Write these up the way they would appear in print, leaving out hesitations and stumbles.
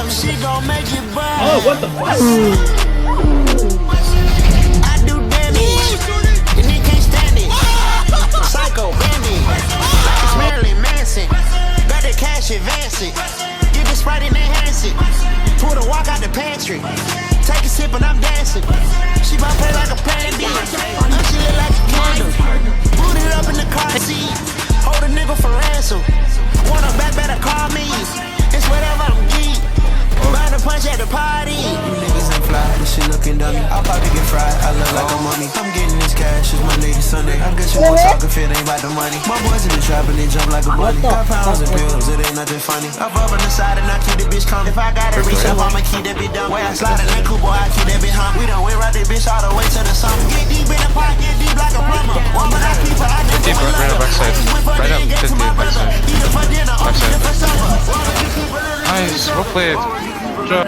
She gon' make you burn. Oh, what the fuck? I do damage, and he can't stand it. Psycho bandit, like it's Marilyn Manson. Got the cash, advance it. Get the Sprite and enhance it. Pull the walk out the pantry. Take a sip and I'm dancing. She bout play like a pandy. She look like a candle. Boot it up in the car seat. Hold a nigga for ransom. Want a back, better call me. It's whatever I'm geek. Bound to punch at the party. You niggas ain't fly, this shit looking dummy. I'll probably get fried, I look like a mummy. I'm getting this cash, it's Monday to Sunday. I guess you won't talk if it ain't about the money. My boys in the trap and they jump like a bunny. Got pounds and bills, it ain't nothing funny. I'm up on the side and I keep the bitch coming. If I gotta reach up, I'ma keep that bitch down. Way I slide in that coupe, boy, I keep that bitch hung. We done went right that bitch all the way to the summer. Get deep in the pot, get deep like a plumber. One but I keep her, I never Deep, right up backside. Right up, just deep backside. Backside. Nice, well played. Good job.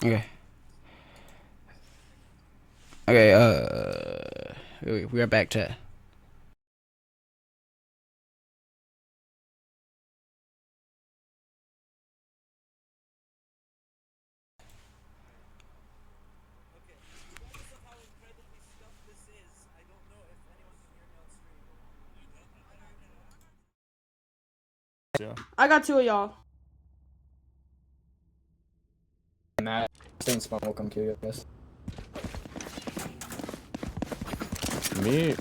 Okay. Okay, we are back to I got two of y'all. Matt, stay in spawn, we'll come kill you, I guess. Me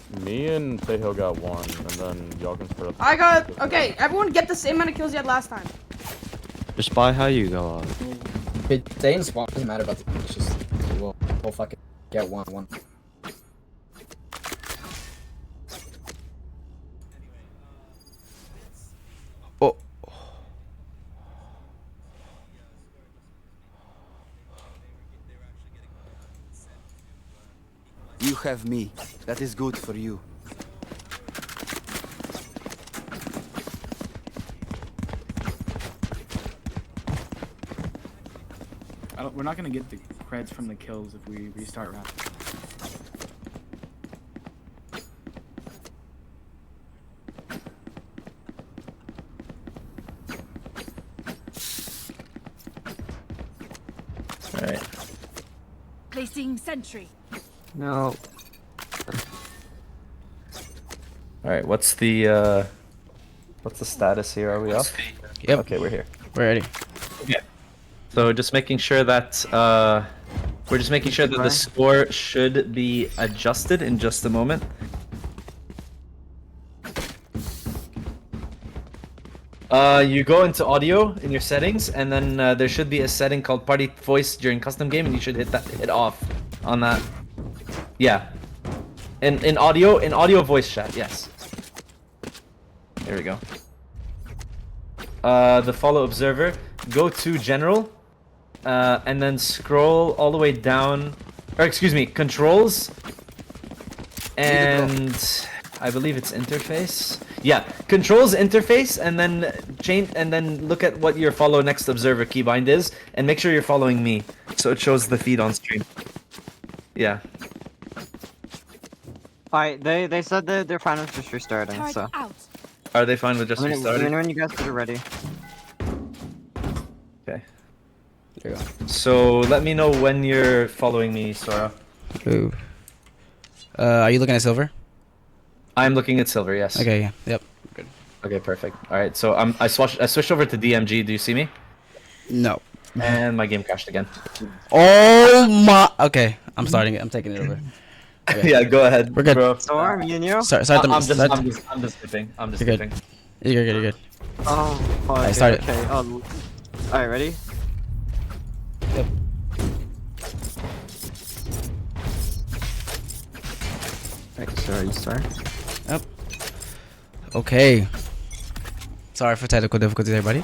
and Playhill got one, and then y'all can split up. I got, okay, everyone get the same amount of kills you had last time. Just by how you go on. Stay in spawn, doesn't matter about the it's just, we'll fucking get one. oh. You have me. That is good for you. We're not gonna get the creds from the kills if we restart rapid. Alright. Placing sentry. No. Alright, what's the status here? Are we up? Yep. Okay, we're here. We're ready. Okay. So just making sure that we're just making sure that the score should be adjusted in just a moment. You go into audio in your settings, and then there should be a setting called party voice during custom game, and you should hit off on that. Yeah. In audio voice chat, yes. There we go. The follow observer, go to general, and then scroll all the way down, or excuse me, controls, and I believe it's interface. Yeah, controls, interface, and then change, and then look at what your follow next observer keybind is, and make sure you're following me, so it shows the feed on stream. Yeah. Alright, they said that they're fine with just restarting, so. Are they fine with just restarting? When you guys are ready. Okay. There you go. So let me know when you're following me, Sora. Ooh. Are you looking at silver? I'm looking at silver, yes. Okay, yeah. Yep. Good. Okay, perfect. Alright, so I switched over to DMG. Do you see me? No. And my game crashed again. Oh my. Okay, I'm starting it. I'm taking it over. Okay. Yeah, go ahead. We're good. Bro. Storm, you knew? Start I'm just skipping. I'm just You're skipping. good. You're good. You're good. Oh, okay, I started. Okay. Alright, ready? Yep. Right, sorry, start. Yep. Okay. Sorry for technical difficulties, everybody.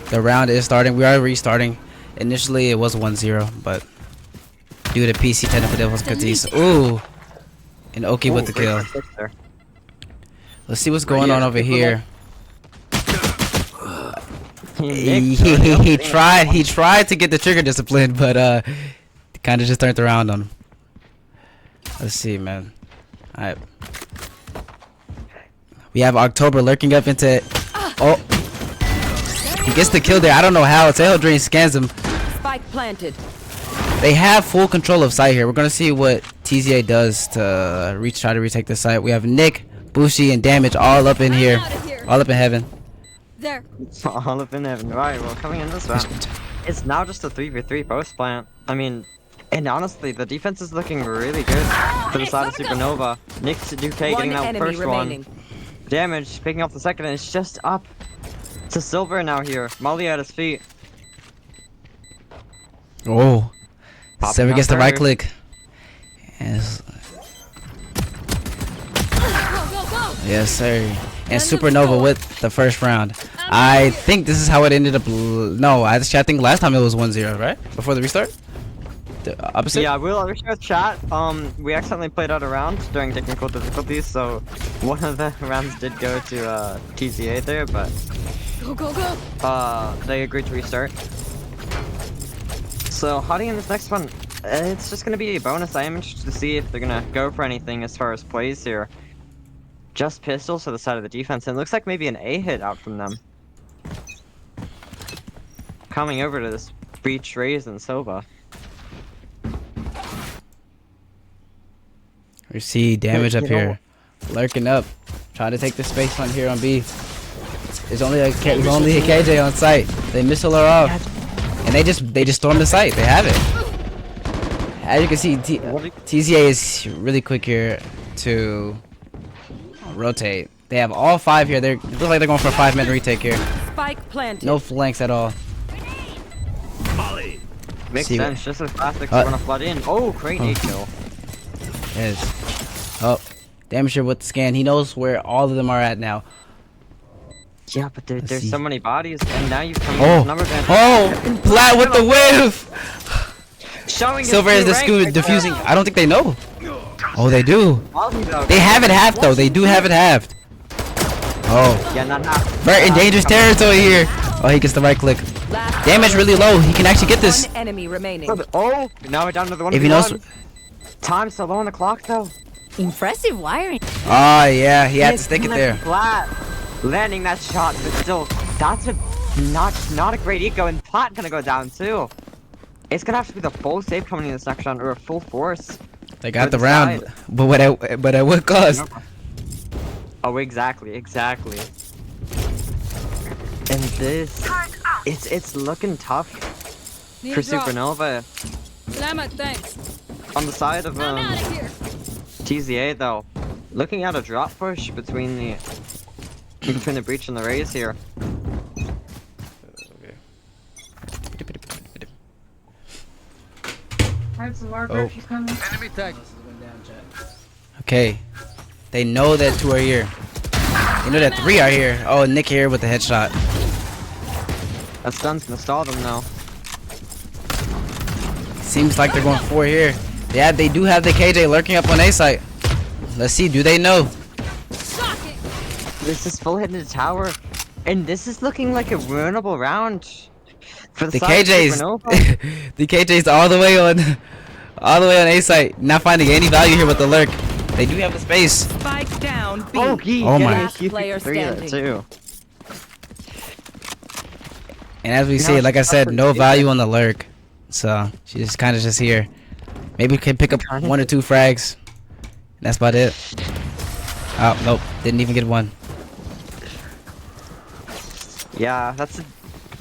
The round is starting. We are restarting. Initially, it was 1-0, but due to PC technical difficulties, ooh, and Oki with the kill. Let's see what's going on over here. He tried to get the trigger discipline, but kind of just turned around on him. Let's see, man. All right. We have October lurking up into it. Oh, he gets the kill there. I don't know how. Tail Drain scans him. Spike planted. They have full control of site here. We're gonna see what TZA does to try to retake the site. We have Nick, Bushi, and Damage all up in here, all up in heaven. There. All up in heaven. Right, well, coming in this round, it's now just a 3v3 post plant. I mean, and honestly, the defense is looking really good for the side of Supernova. Nick's UK getting that first one. Damage picking up the second, and it's just up to Silver now here. Molly at his feet. Oh, Popping Silver out gets the right third. click. Yes, yes, sir. And Supernova with the first round. I think this is how it ended up. No, I think last time it was 1-0, right? Before the restart. The opposite. Yeah, we'll share chat. We accidentally played out a round during technical difficulties, so one of the rounds did go to TZA there, but they agreed to restart. So hiding in this next one, it's just gonna be a bonus. I am interested to see if they're gonna go for anything as far as plays here. Just pistols to the side of the defense, and it looks like maybe an A hit out from them. Coming over to this Breach, Raze, and Sova. We see Damage up here, lurking up, trying to take the space on here on B. There's only a KJ on site. They missile her off, and they just storm the site. They have it. As you can see, TZA is really quick here to rotate. They have all 5 here. They look like they're going for a 5-minute retake here. Spike planted. No flanks at all. Makes See sense, just as classics wanna flood in. Oh, great A kill. Yes. Oh, Damage here with the scan. He knows where all of them are at now. Yeah, but there's so many bodies, and now you come Oh, with number van. oh, Plat with the whiff. Showing Silver is the scoot diffusing. I don't think they know. Oh, they do. They They have it halved though. They do have it halved. Oh. Yeah, not Vert in dangerous territory here. Oh, he gets the right click. Damage really low. He can actually get this. One enemy remaining. Oh, now we're down to the one. If he knows. Time so low on the clock though. Impressive wiring. Oh yeah, he had to stick it there. Flat. Landing that shot, but still, that's a not a great eco, and Plat gonna go down too. It's gonna have to be the full save coming in this next round, or a full force. They got the round, but at what cost? Oh, exactly. And this, it's looking tough for Supernova. Thanks. On the side of TZA though, looking at a drop push between the Breach and the Raze here. Oh. Okay. They know that 2 are here. They know that 3 are here. Oh, Nick here with the headshot. That stun's gonna stall them now. Seems like they're going 4 here. Yeah, they do have the KJ lurking up on A site. Let's see, do they know? This is full hit in the tower, and this is looking like a winnable round for the KJs. The KJs all the way on A site. Not finding any value here with the lurk. They do have the space. Spike down. B. Oh my. Player standing. Too. And as we see, like I said, no value on the lurk. So she's kind of just here. Maybe we can pick up 1 or 2 frags. That's about it. Oh nope, didn't even get one. Yeah, that's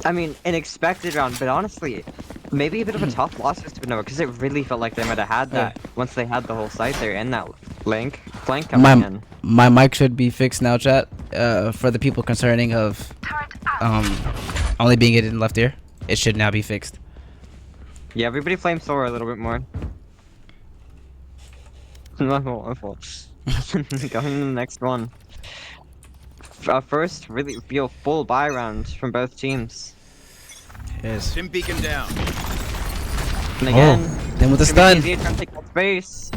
I mean, an expected round, but honestly, maybe a bit of a tough loss for Supernova because it really felt like they might have had that once they had the whole site there and that flank coming in. My mic should be fixed now, chat. For the people concerning of only being it in left ear, it should now be fixed. Yeah, everybody flamethrower a little bit more. My fault. Going to the next one. First, really feel full buy round from both teams. Yes. Sim beacon down. And again, then with the stun. Trying to take that space,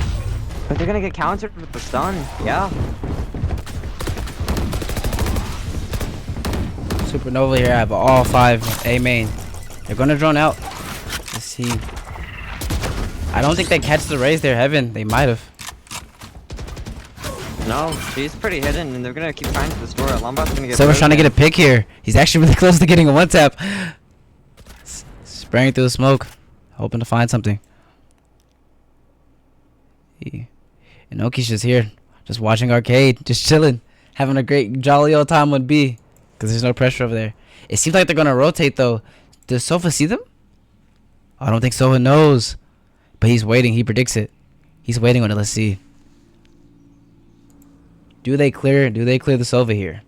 but they're gonna get countered with the stun. Yeah. Supernova here. I have all 5 A main. They're gonna drone out. Let's see. I don't think they catch the raise there, Heaven. They might have. No, she's pretty hidden, and they're gonna keep trying to destroy her. Lombard's gonna get. Silver's trying to get a pick here. He's actually really close to getting a 1-tap. Spraying through the smoke, hoping to find something. And Oki's just here, just watching arcade, just chilling, having a great jolly old time on B, because there's no pressure over there. It seems like they're gonna rotate though. Does Sofa see them? I don't think Sofa knows, but he's waiting. He predicts it. He's waiting on it. Let's see. Do they clear the Sova here?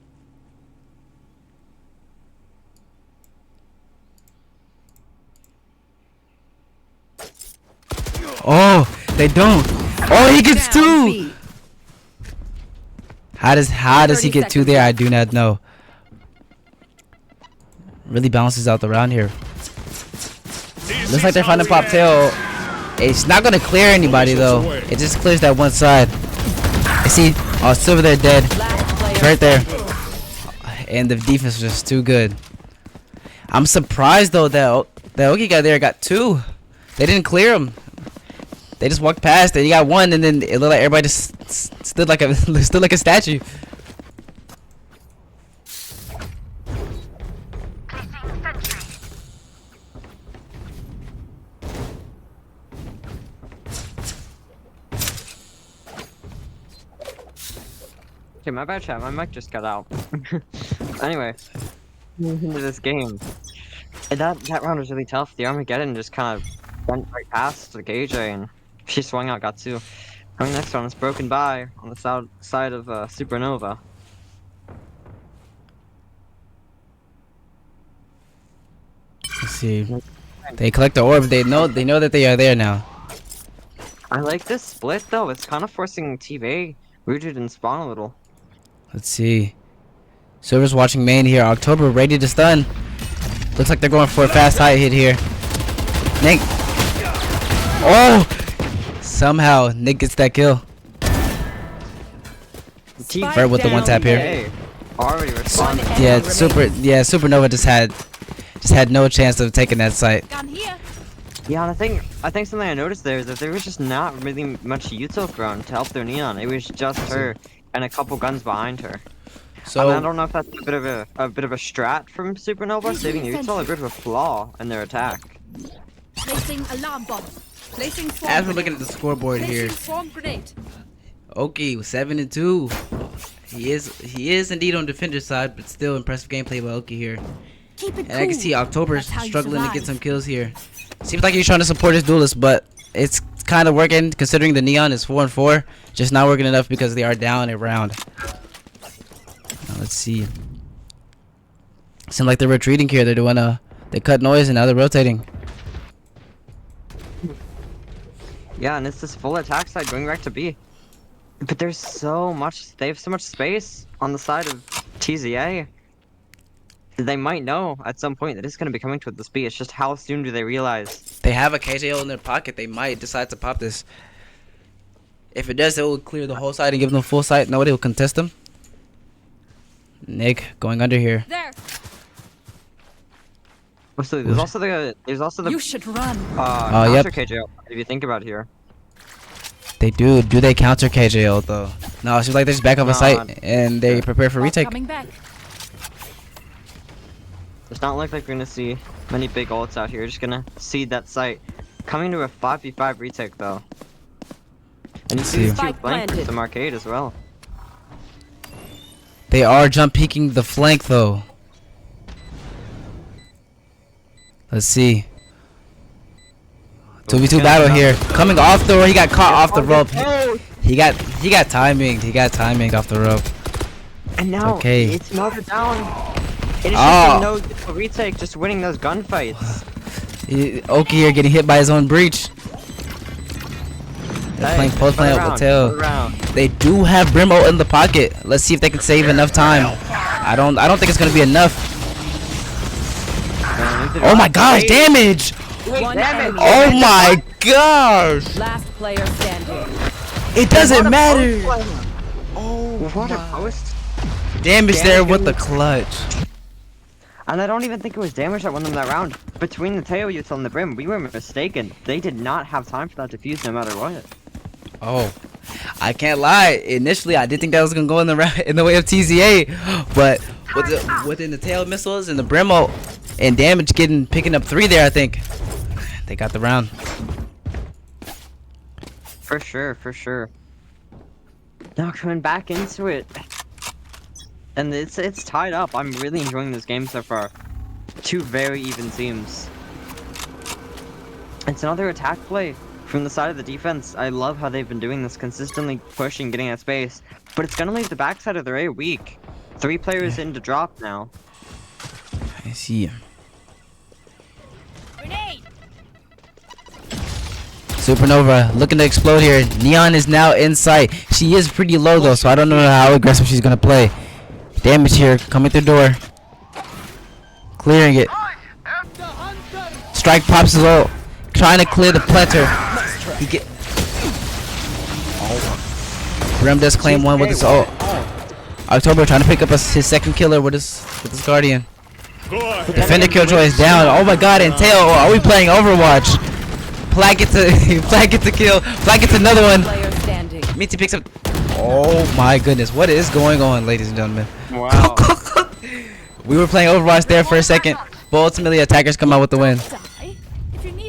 Oh, they don't. Oh, he gets 2. How does he get 2 there? I do not know. Really balances out the round here. Looks like they're finding pop tail. It's not gonna clear anybody though. It just clears that one side. I see. Oh, Silver there dead. Right there. And the defense was just too good. I'm surprised though that the Oki guy there got 2. They didn't clear him. They just walked past and he got 1, and then it looked like everybody just stood like a statue. Okay, my bad, chat. My mic just got out. Anyway, into this game. And that round was really tough. The Armageddon just kind of went right past the KJ, and she swung out, got 2. Coming next round is Broken By on the south side of Supernova. Let's see. They collect the orb. They know that they are there now. I like this split though. It's kind of forcing TV rooted and spawn a little. Let's see. Silver's watching main here. October ready to stun. Looks like they're going for a fast high hit here. Nick. Oh! Somehow Nick gets that kill. Vert with the 1-tap here. Already responding. Yeah, Supernova just had no chance of taking that site. Yeah, and I think something I noticed there is that there was just not really much util thrown to help their Neon. It was just her and a couple guns behind her. So I don't know if that's a bit of a strat from Supernova, saving the util, a bit of a flaw in their attack. Placing alarm bomb. Placing swarm As we're looking at the scoreboard here, swarm grenade. Oki 7-2. He is indeed on defender's side, but still impressive gameplay by Oki here. Keep it And I can see October's That's how you struggling to survive. get some kills here. Seems like he's trying to support his duelist, but it's kind of working considering the Neon is 4-4. Just not working enough because they are down a round. Now let's see. Seems like they're retreating here. They're doing they cut noise and now they're rotating. Yeah, and it's this full attack side going back to B. But there's so much, they have so much space on the side of TZA. They might know at some point that it's going to be coming towards this B. It's just how soon do they realize? They have a KJO in their pocket. They might decide to pop this. If it does, it will clear the whole side and give them full sight. Nobody will contest them. Nick going under here. There. So there's also the You should run. counter KJO, if you think about it here. They do. Do they counter KJO though? No, it seems like they just back up a site and they prepare for retake. Coming back. It's not like we're gonna see many big ults out here. We're just gonna see that site coming to a 5v5 retake though. And you see the 2 Spike flank planted. some arcade as well. They are jump peeking the flank though. Let's see. 2v2 battle here. Coming off the rope. He got caught off the rope. He got timing. He got timing off the rope. And now okay. It's another down. It is just a no retake, just winning those gunfights. Oki here getting hit by his own breach. They're playing post playing up with tail. They do have Brim ult in the pocket. Let's see if they can save enough time. I don't think it's gonna be enough. Oh my gosh, damage! Oh my gosh! Last player standing. It doesn't matter. Oh, what a post! Damage there with the clutch. And I don't even think it was damage that won them that round. Between the tail util and the Brim, we were mistaken. They did not have time for that defuse no matter what. Oh, I can't lie. Initially, I did think that was gonna go in the way of TZA, but within the tail missiles and the Brim ult and damage picking up 3 there, I think they got the round. For sure, for sure. Now coming back into it. And it's tied up. I'm really enjoying this game so far. 2 very even teams. It's another attack play from the side of the defense. I love how they've been doing this, consistently pushing, getting at space. But it's gonna leave the backside of their A weak. 3 players in to drop now. I see. Supernova looking to explode here. Neon is now in sight. She is pretty low though, so I don't know how aggressive she's gonna play. Damage here, coming through door. Clearing it. Strike pops his ult. Trying to clear the planter. He get. Rem does claim 1 with his ult. October trying to pick up his second killer with his guardian. Defender killjoy is down. Oh my god, and tail. Are we playing Overwatch? Flag gets a kill. Flag gets another one. Mitzi picks up. Oh my goodness, what is going on, ladies and gentlemen? Wow. We were playing Overwatch there for a second, but ultimately attackers come out with the win.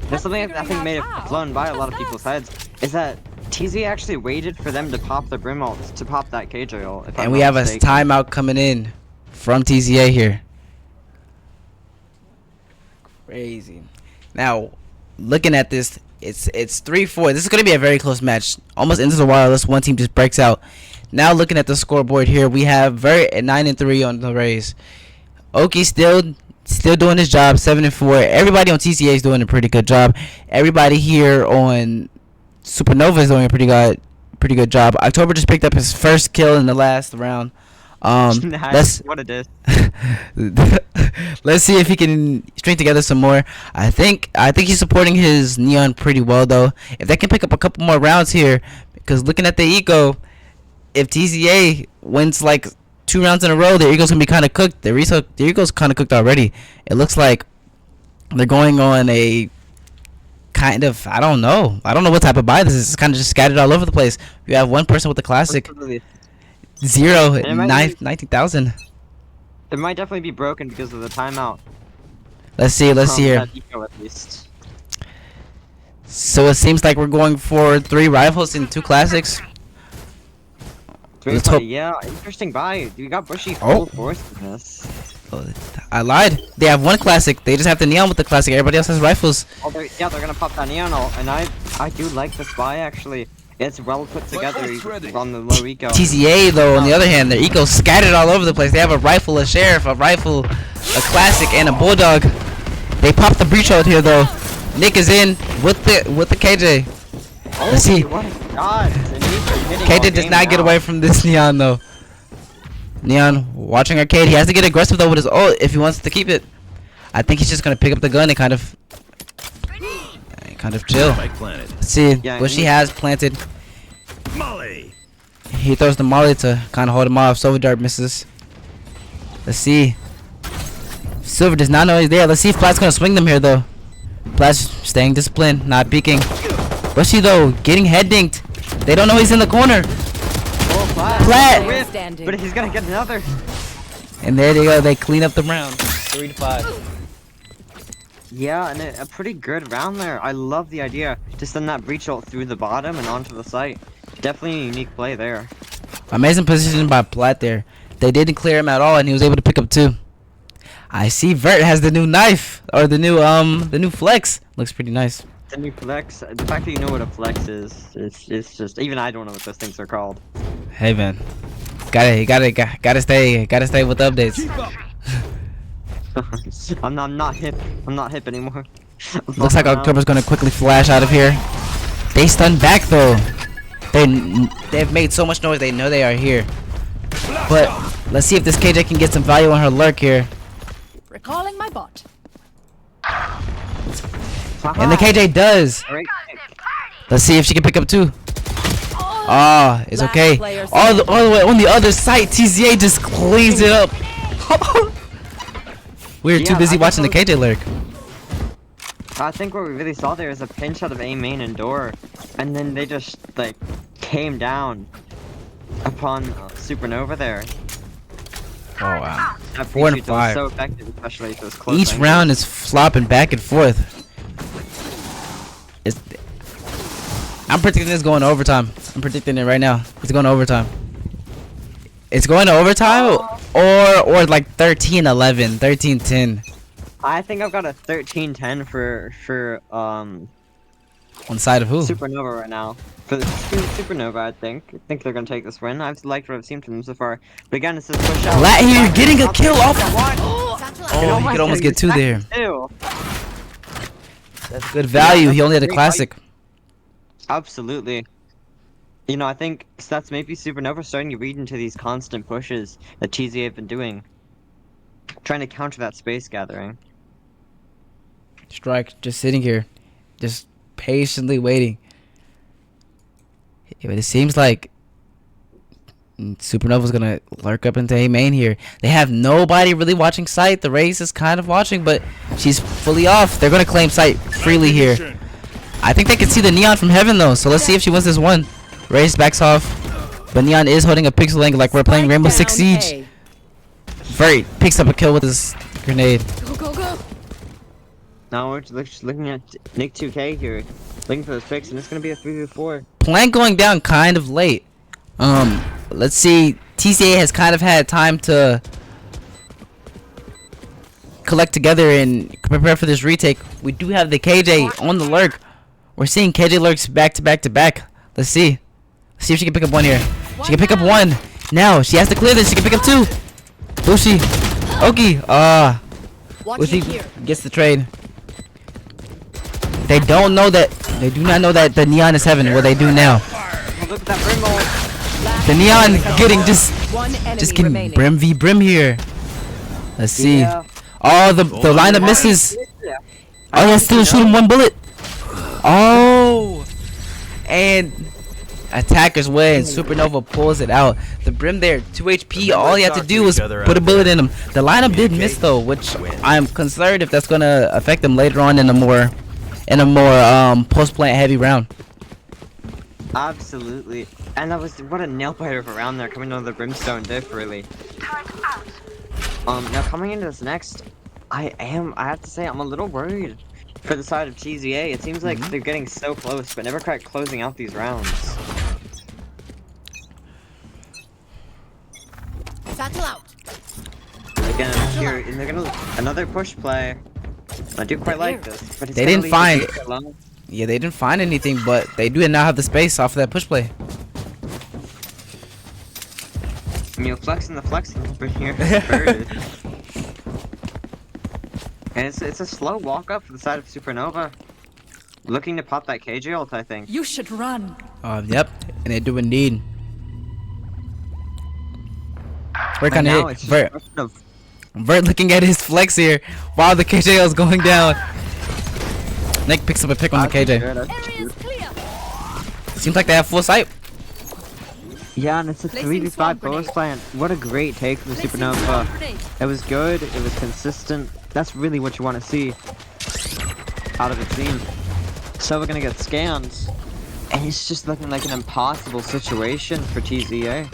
There's something I think may have flown by a lot of people's heads, is that TZ actually waited for them to pop the Brim ult to pop that KJ ult. And we have a timeout coming in from TZA here. Crazy. Now, looking at this, it's 3-4. This is going to be a very close match. Almost into the wire unless one team just breaks out. Now looking at the scoreboard here, we have 9-3 on the race. Oki still doing his job, 7-4. Everybody on TCA is doing a pretty good job. Everybody here on Supernova is doing a pretty good job. October just picked up his first kill in the last round. Nice. What it is. Let's see if he can string together some more. I think he's supporting his Neon pretty well though. If they can pick up a couple more rounds here, because looking at the eco, if TCA wins like 2 rounds in a row, their ego's gonna be kind of cooked. Their ego's kind of cooked already. It looks like they're going on a kind of I don't know what type of buy this is. It's kind of just scattered all over the place. You have one person with the classic. 19,000. It might definitely be broken because of the timeout. Let's see here. So it seems like we're going for 3 rivals and 2 classics. Yeah, interesting buy. You got Bushy full force in this. I lied. They have 1 classic. They just have the Neon with the classic. Everybody else has rifles. Oh, they're gonna pop that Neon ult, and I do like this buy actually. It's well put together on the low eco. TCA though, on the other hand, their eco's scattered all over the place. They have a rifle, a sheriff, a rifle, a classic, and a bulldog. They popped the breach out here though. Nick is in with the KJ. Let's see. KJ does not get away from this Neon though. Neon watching Arcade. He has to get aggressive though with his ult if he wants to keep it. I think he's just gonna pick up the gun and kind of chill. Let's see what she has planted. He throws the molly to kind of hold him off. Silver Dart misses. Let's see. Silver does not know he's there. Let's see if Plat's gonna swing them here though. Plat's staying disciplined, not peeking. Bushy though, getting head dinked. They don't know he's in the corner. Plat! But he's gonna get another. And there they go. They clean up the round. 3-5. Yeah, and a pretty good round there. I love the idea to send that breach ult through the bottom and onto the site. Definitely a unique play there. Amazing position by Plat there. They didn't clear him at all, and he was able to pick up 2. I see Vert has the new knife or the new flex. Looks pretty nice. The new flex. The fact that you know what a flex is, it's just even I don't know what those things are called. Hey man, gotta stay with the updates. I'm not hip. I'm not hip anymore. Looks like October's gonna quickly flash out of here. They stun back though. They've made so much noise. They know they are here. But let's see if this KJ can get some value on her lurk here. Recalling my bot. And the KJ does. Let's see if she can pick up two. Ah, it's okay. All the way on the other side, TZA just cleans it up. We were too busy watching the KJ lurk. I think what we really saw there is a pinch out of A main and door, and then they just like came down upon Supernova there. Oh wow. That 4 and was 5. so effective, especially if it was close. Each round is flopping back and forth. I'm predicting this going to overtime. I'm predicting it right now. It's going to overtime. It's going to overtime or like 13-11, 13-10. I think I've got a 13-10 for on the side of who? Supernova right now. For the Supernova, I think they're gonna take this win. I've liked what I've seen from them so far. But again, it's just push out. Lat here getting a kill off. Oh, he could almost get two there. That's good value. He only had a classic. Absolutely. You know, I think that's maybe Supernova starting to read into these constant pushes that TZ have been doing, trying to counter that space gathering. Strike just sitting here, just patiently waiting. But it seems like Supernova's gonna lurk up into A main here. They have nobody really watching site. The Raze is kind of watching, but she's fully off. They're gonna claim site freely here. I think they can see the Neon from heaven though, so let's see if she wins this one. Raze backs off, but Neon is holding a pixel angle like we're playing Rainbow Six Siege. Vert picks up a kill with his grenade. Go, go, go. Now we're just looking at Nick 2K here, looking for those picks, and it's gonna be a 3v4. Plant going down kind of late. Let's see. TCA has kind of had time to collect together and prepare for this retake. We do have the KJ on the lurk. We're seeing KJ lurks back to back to back. Let's see. Let's see if she can pick up one here. She can pick up one. Now she has to clear this. She can pick up two. Bushi. Oki. Bushi gets the trade. They don't know that. They do not know that the Neon is heaven. What they do now. Look at that brim roll. The Neon getting just getting brim v brim here. Let's see. Oh, the lineup misses. Oh, they still shoot him one bullet. Oh, and attackers win. Supernova pulls it out. The brim there, 2 HP. All he had to do was put a bullet in him. The lineup did miss though, which I'm concerned if that's gonna affect them later on in a more post plant heavy round. Absolutely. And that was what a nail biter of a round there, coming on the brimstone diff really. Now coming into this next, I have to say I'm a little worried for the side of TZA. It seems like they're getting so close, but never quite closing out these rounds. Satchel out. Again, here, and they're gonna another push play. I do quite like this, but it's They didn't find. Yeah, they didn't find anything, but they do now have the space off of that push play. You know, flexing over here. And it's a slow walk up for the side of Supernova. Looking to pop that KJ ult, I think. You should run. Yep, and they do indeed. Vert kind of hit. Vert looking at his flex here while the KJ is going down. Nick picks up a pick on the KJ. Seems like they have full sight. Yeah, and it's a 3v5 bonus plan. What a great take from Supernova. It was good, it was consistent. That's really what you want to see out of a team. So we're gonna get scans, and it's just looking like an impossible situation for TZA.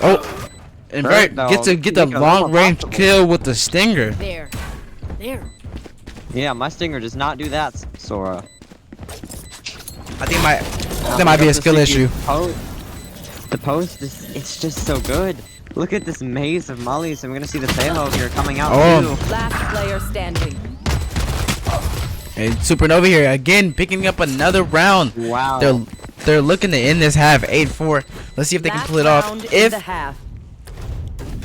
Oh, and Vert gets to get the long range kill with the stinger. There. Yeah, my stinger does not do that, Sora. I think that might be a skill issue. The post is, it's just so good. Look at this maze of mollies. I'm gonna see the Tail here coming out Oh. too. Last player standing. And Supernova here again, picking up another round. Wow. They're looking to end this half 8-4. Let's see if they can pull it off.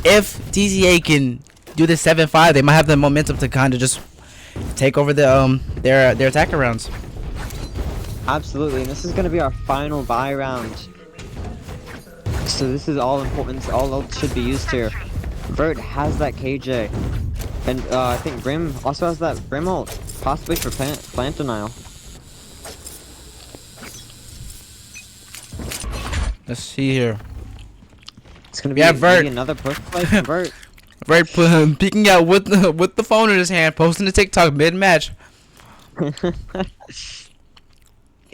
If TZA can do the 7-5, they might have the momentum to kind of just take over the their attacker rounds. Absolutely, and this is gonna be our final buy round. So this is all important. All ult should be used here. Vert has that KJ, and I think Brim also has that Brim ult, possibly for plant denial. Let's see here. It's gonna be Vert. maybe another push play from Vert. Vert peeking out with the phone in his hand, posting the TikTok mid match.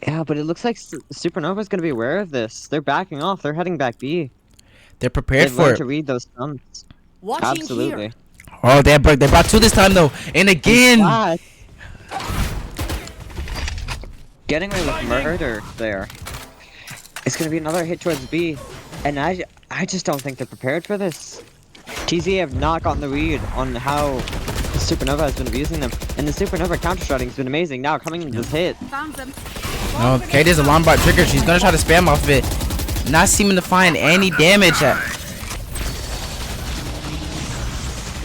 Yeah, but it looks like Supernova's gonna be aware of this. They're backing off. They're heading back B. They're prepared They've for learned it. to read those stunts. Absolutely. Oh, they brought two this time though, and again. Getting away with murder there. It's gonna be another hit towards B, and I just don't think they're prepared for this. TZ have not gotten the read on how Supernova has been abusing them, and the Supernova counter-shotting has been amazing. Now coming into this hit. Found them. Oh, Katie's alarm bot trigger. She's gonna try to spam off of it. Not seeming to find any damage.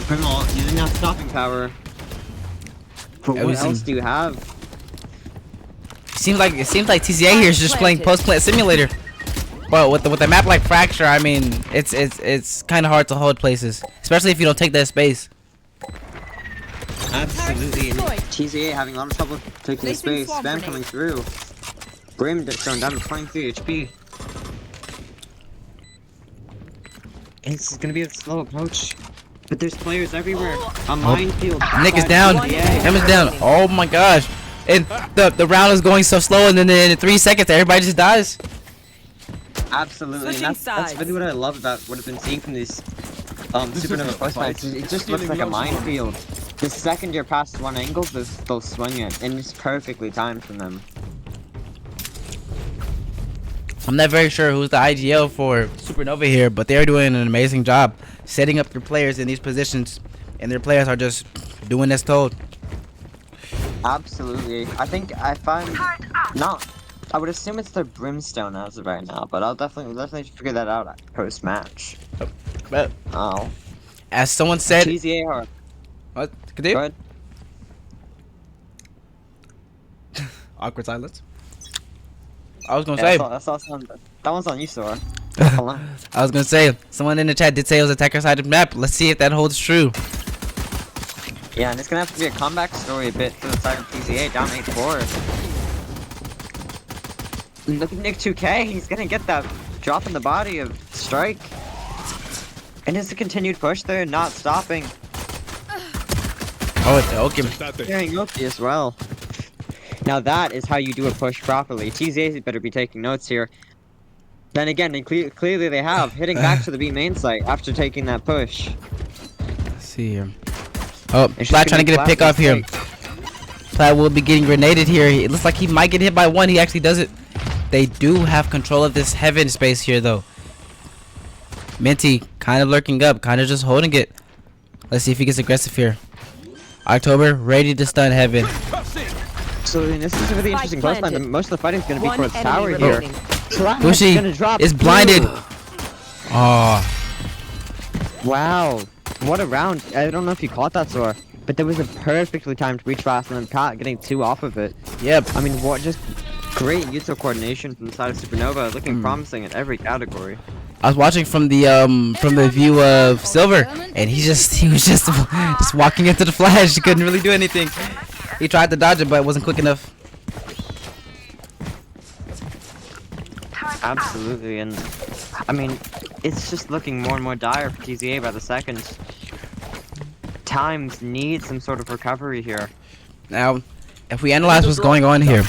Primal using that stopping power. But what else do you have? It seems like TCA here is just playing post-plant simulator. But with the map like Fracture, I mean, it's kind of hard to hold places, especially if you don't take that space. Absolutely. And TZA having a lot of trouble taking the space. Spam coming through. Brim going down to 23 HP. It's gonna be a slow approach. But there's players everywhere. A minefield. Nick is down. Em is down. Oh my gosh. And the round is going so slow, and then in 3 seconds, everybody just dies. Absolutely. And that's really what I love about what I've been seeing from these Supernova post fights. It just looks like a minefield. The second you're past one angle, they'll swing it, and it's perfectly timed from them. I'm not very sure who's the IGL for Supernova here, but they're doing an amazing job setting up their players in these positions, and their players are just doing as told. Absolutely. I think I would assume it's their Brimstone as of right now, but I'll definitely figure that out post match. But oh, as someone said, TZA are what? Go ahead. Awkward silence. I was gonna say that one's on you, Sora. I was gonna say someone in the chat did say it was attacker sided map. Let's see if that holds true. Yeah, and it's gonna have to be a comeback story a bit for the side of TZA, down 8-4. Look at Nick 2K, he's gonna get that drop in the body of Strike. And it's a continued push there, not stopping. Oh, it's Oki. Carrying Oki as well. Now that is how you do a push properly. TZA better be taking notes here. Then again, clearly they have, hitting back to the B main site after taking that push. Let's see here. Oh, Plat trying to get a pick off here. Plat will be getting grenaded here. It looks like he might get hit by one. He actually does it. They do have control of this heaven space here, though. Minty kind of lurking up, kind of just holding it. Let's see if he gets aggressive here. October, ready to stun heaven. So this is a really interesting close line. Most of the fighting is going to be towards tower here. Bushi is blinded. Oh. Wow. What a round. I don't know if you caught that, Sora, but there was a perfectly timed reach fast and then Pat getting 2 off of it. Yep. I mean, what just great user coordination from the side of Supernova, looking promising in every category. I was watching from the view of Silver, and he was just walking into the flash. He couldn't really do anything. He tried to dodge it, but it wasn't quick enough. Absolutely, and I mean, it's just looking more and more dire for TZA by the second. Times need some sort of recovery here. Now, if we analyze what's going on here,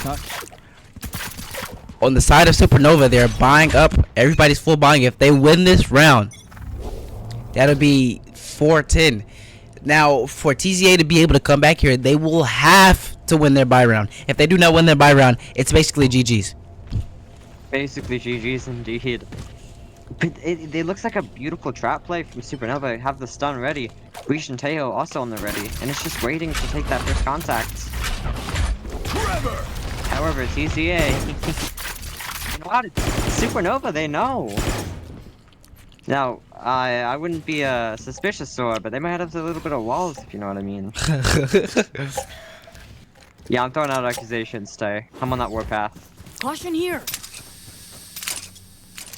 on the side of Supernova, they're buying up. Everybody's full buying. If they win this round, that'll be 4-10. Now, for TZA to be able to come back here, they will have to win their buy round. If they do not win their buy round, it's basically GG's. Basically GG's indeed. But it looks like a beautiful trap play from Supernova. Have the stun ready. Breach and Teo also on the ready. And it's just waiting to take that first contact. However, TCA. You know what? Supernova, they know. Now, I wouldn't be suspicious, Sora, but they might have a little bit of walls, if you know what I mean. Yeah, I'm throwing out accusations, Tay. I'm on that warpath. Caution here.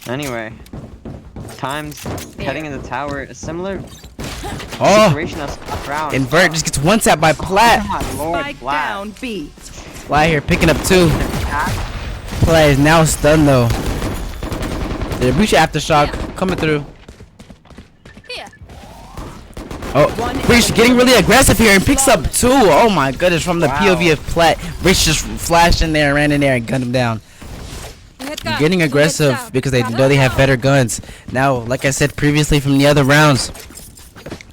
Anyway, Timez heading in the tower. A similar Oh! situation as last round. Invert just gets one tap by Plat. Oh, my Lord, Spike Plat. down B. Plat here picking up 2. Plat is now stunned though. The breach aftershock coming through. Here. Oh, Breach getting really aggressive here and picks up 2. Oh my goodness, from the POV of Plat. Breach just flashed in there, ran in there, and gunned him down. Getting aggressive because they know they have better guns. Now, like I said previously from the other rounds,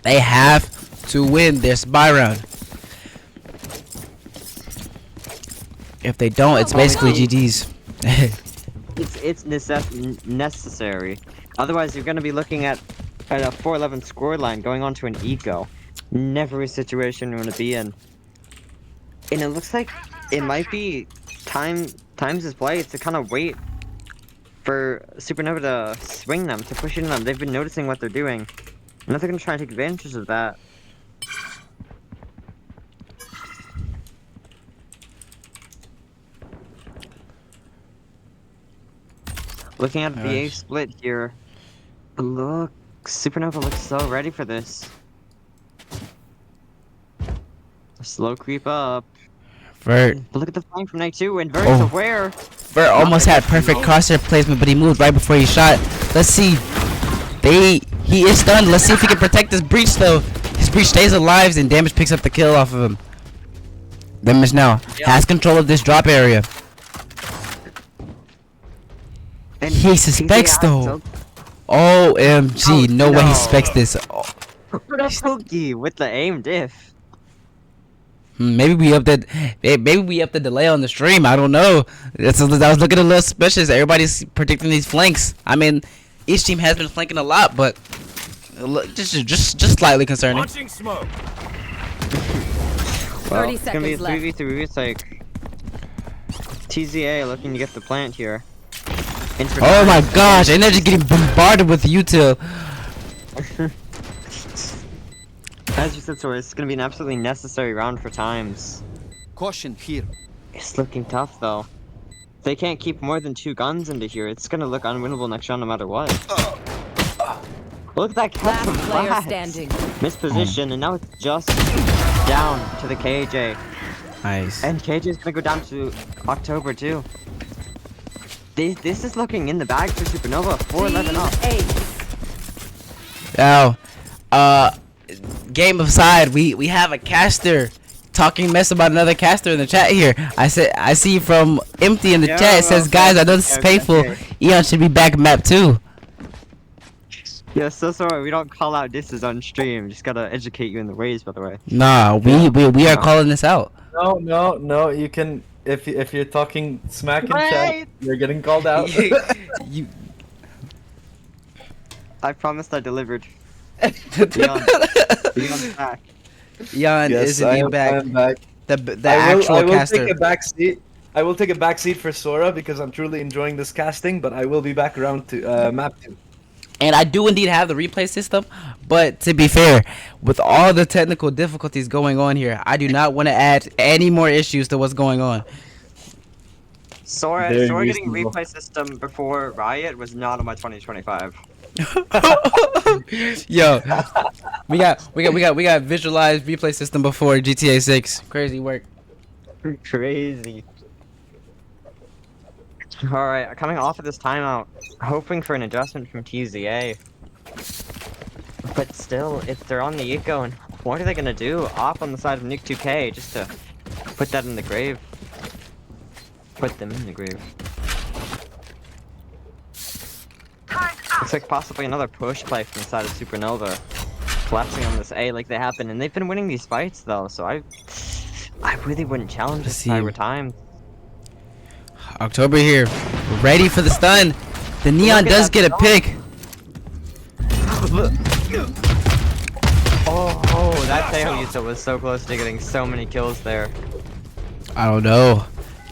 they have to win their spy round. If they don't, it's basically GG's. It's necessary. Otherwise, you're going to be looking at a 4-11 scoreline going on to an eco. Never a situation you want to be in. And it looks like it might be Timez' play to kind of wait for Supernova to swing them, to push in them. They've been noticing what they're doing. And they're going to try and take advantage of that. Looking at the A split here. Look, Supernova looks so ready for this. Slow creep up. Vert. But look at the flank from Night 2, and Vert's aware. Vert almost had perfect crosshair placement, but he moved right before he shot. Let's see. He is stunned. Let's see if he can protect this breach though. His breach stays alive, and Damage picks up the kill off of him. Damage now has control of this drop area. And He suspects though. OMG, no way he suspects this. Oh. Pookie with the aim diff. Maybe we up the delay on the stream. I don't know. I was looking a little suspicious. Everybody's predicting these flanks. I mean, each team has been flanking a lot, but just slightly concerning. Launching smoke. Well, it's gonna be a 3v3. It's like TZA looking to get the plant here. Oh my gosh, and they're just getting bombarded with util. As you said, Sora, it's gonna be an absolutely necessary round for Timez. Caution here. It's looking tough though. They can't keep more than 2 guns into here. It's gonna look unwinnable next round no matter what. Look at that catch from Plat. Missed position, and now it's just down to the KJ. Nice. And KJ is gonna go down to October too. This is looking in the bag for Supernova. 4-11 up. Now, game aside, we have a caster talking mess about another caster in the chat here. I see from Empty in the chat. It says, guys, I know this is painful. Eon should be back map 2. Yeah, so sorry, we don't call out disses on stream. Just gotta educate you in the ways, by the way. Nah, we are calling this out. No, you can. If you're talking smack in chat, you're getting called out. I promised I delivered. Beyond's back. Eon is indeed back. The I actual will caster. take a back seat. I will take a back seat for Sora because I'm truly enjoying this casting, but I will be back around to map 2. And I do indeed have the replay system, but to be fair, with all the technical difficulties going on here, I do not want to add any more issues to what's going on. Sora getting replay system before Riot was not on my 2025. Yo, we got Visualize replay system before GTA 6. Crazy work. Crazy. Alright, coming off of this timeout, hoping for an adjustment from TZA. But still, if they're on the eco, and what are they gonna do? Off on the side of Nick 2K, just to put that in the grave. Put them in the grave. Looks like possibly another push play from the side of Supernova. Collapsing on this A like they have been, and they've been winning these fights though, so I really wouldn't challenge this if I were Timez. October here, ready for the stun. The Neon does get a pick. Teo was so close to getting so many kills there. I don't know.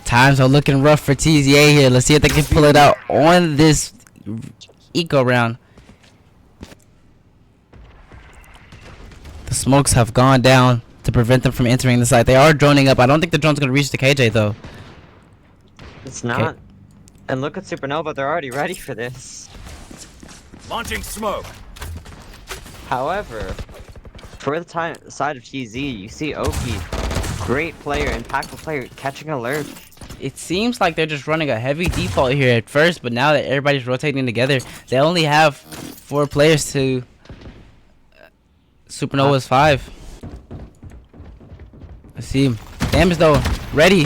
Times are looking rough for TZA here. Let's see if they can pull it out on this eco round. The smokes have gone down to prevent them from entering the site. They are droning up. I don't think the drone's going to reach the KJ, though. It's not. And look at Supernova. They're already ready for this. Launching smoke. However, for the side of TZ, you see Oki, great player, impactful player, catching alert. It seems like they're just running a heavy default here at first, but now that everybody's rotating together, they only have 4 players to Supernova's 5. Let's see. Timez though, ready.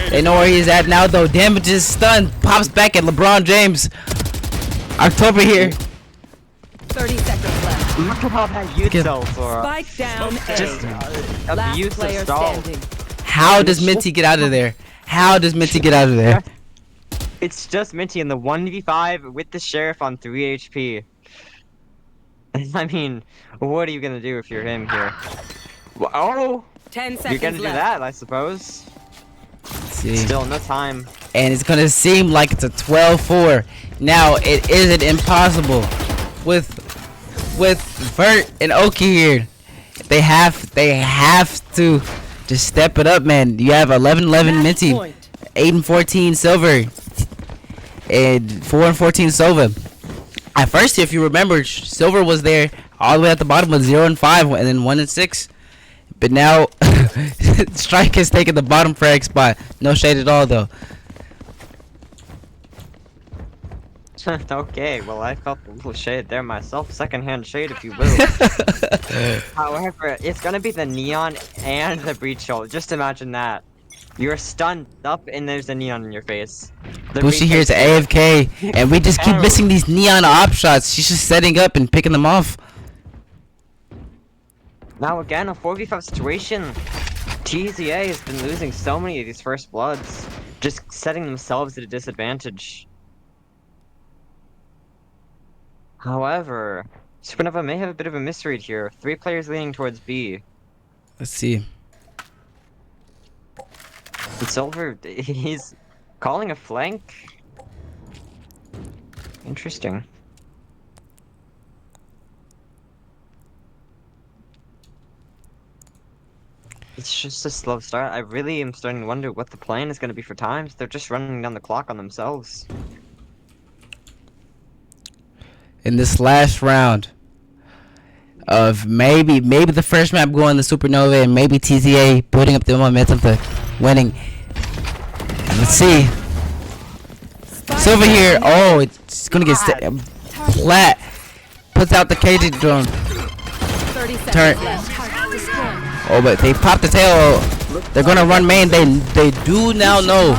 They know where he's at now though. Damage is stunned. Pops back at LeBron James. October here. 30 seconds left. Look at how that youth sells for Spike down A. just Last abuse of player stall. standing. How does Minty get out of there? How does Minty get out of there? It's just Minty in the 1v5 with the Sheriff on 3 HP. I mean, what are you gonna do if you're him here? Oh! 10 seconds You're gonna do left. that, I suppose. Let's see. Still no time. And it's gonna seem like it's a 12-4. Now it isn't impossible with Vert and Oki here. They have to just step it up, man. You have 11-11 Minty, 8-14 Silver, and 4-14 Sova. At first, if you remember, Silver was there all the way at the bottom with 0-5 and then 1-6. But now Strike has taken the bottom frag spot. No shade at all though. Okay, well I felt a little shade there myself, secondhand shade if you will. However, it's gonna be the Neon and the Breach ult. Just imagine that. You're stunned up and there's a Neon in your face. Bushi here is AFK and we just keep missing these Neon op shots. She's just setting up and picking them off. Now again, a 4v5 situation. TZA has been losing so many of these first bloods, just setting themselves at a disadvantage. However, Supernova may have a bit of a misread here. 3 players leaning towards B. Let's see. And Silver, he's calling a flank. Interesting. It's just a slow start. I really am starting to wonder what the plan is going to be for Times. They're just running down the clock on themselves. In this last round of maybe the first map going to Supernova and maybe TZA putting up the momentum to winning. And let's see. Silver here. Oh, it's going to get flat. Puts out the KJ drone. 30 seconds Turn. left. Oh, but they popped the tail. They're gonna run main. They do now know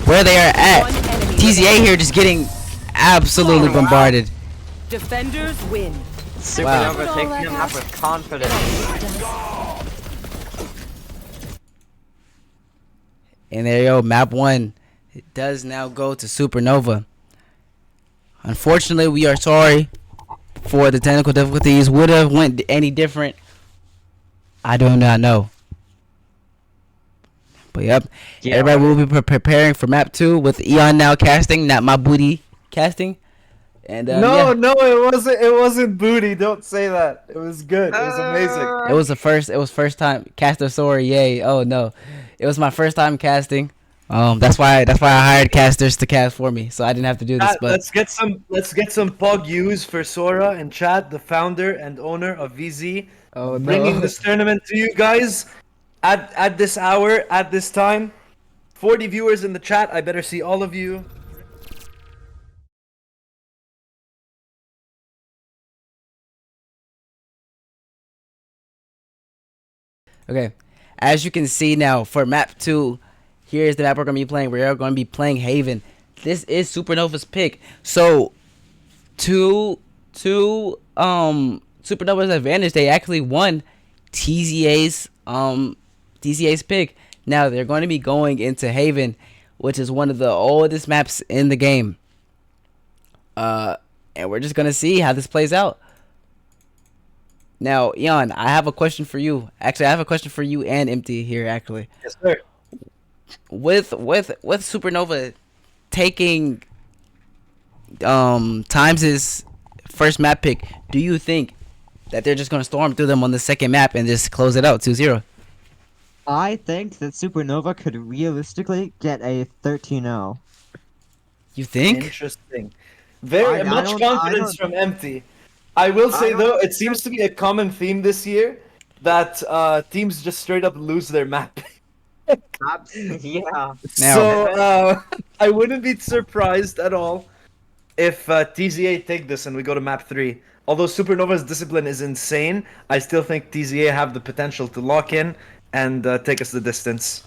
where they are at. TZA here just getting absolutely bombarded. Defenders win. Supernova taking them up with confidence. And there you go, map 1. It does now go to Supernova. Unfortunately, we are sorry for the technical difficulties. Would have went any different. I do not know. But yep, yeah, everybody will be preparing for map 2 with Eon now casting, not my booty casting. And no, it wasn't booty. Don't say that. It was good. It was amazing. It was first time caster sorry, yay. Oh no. It was my first time casting. That's why I hired casters to cast for me, so I didn't have to do this. But let's get some pug use for Sora and Chad, the founder and owner of VZ. Oh, no. Bringing this tournament to you guys at this hour, at this time. 40 viewers in the chat. I better see all of you. okay, as you can see now for map 2, here's the map we're gonna be playing. We are gonna be playing Haven. This is Supernova's pick. So to Supernova's advantage, they actually won TZA's pick. Now they're going to be going into Haven, which is one of the oldest maps in the game. And we're just gonna see how this plays out. Now, Ian, I have a question for you. Actually, I have a question for you and Empty here. Actually, Yes, sir. with Supernova taking Times's first map pick, do you think that they're just gonna storm through them on the second map and just close it out 2-0? I think that Supernova could realistically get a 13-0. You think? Interesting. Very I much don't- I confidence don't- from Empty. I will say don't though, think it seems to be a common theme this year that teams just straight up lose their map. Yeah. So I wouldn't be surprised at all if TZA take this and we go to map 3. Although Supernova's discipline is insane, I still think TZA have the potential to lock in and take us the distance.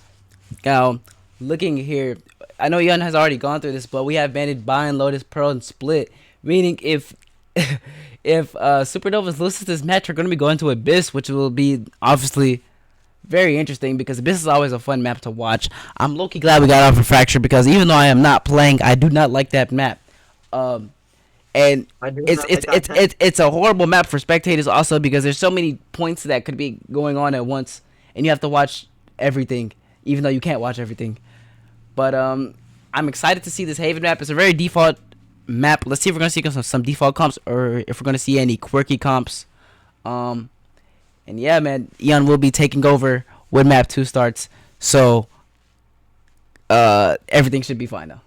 Now, looking here, I know Ian has already gone through this, but we have banded Bind, Lotus, Pearl, and Split. Meaning, if Supernovas loses this match, we're going to be going to Abyss, which will be obviously very interesting because Abyss is always a fun map to watch. I'm low-key glad we got off of Fracture because even though I am not playing, I do not like that map. And it's a horrible map for spectators also because there's so many points that could be going on at once, and you have to watch everything, even though you can't watch everything. But I'm excited to see this Haven map. It's a very default map. Let's see if we're gonna see some default comps or if we're gonna see any quirky comps. And yeah, man, Ian will be taking over when map 2 starts. So everything should be fine now.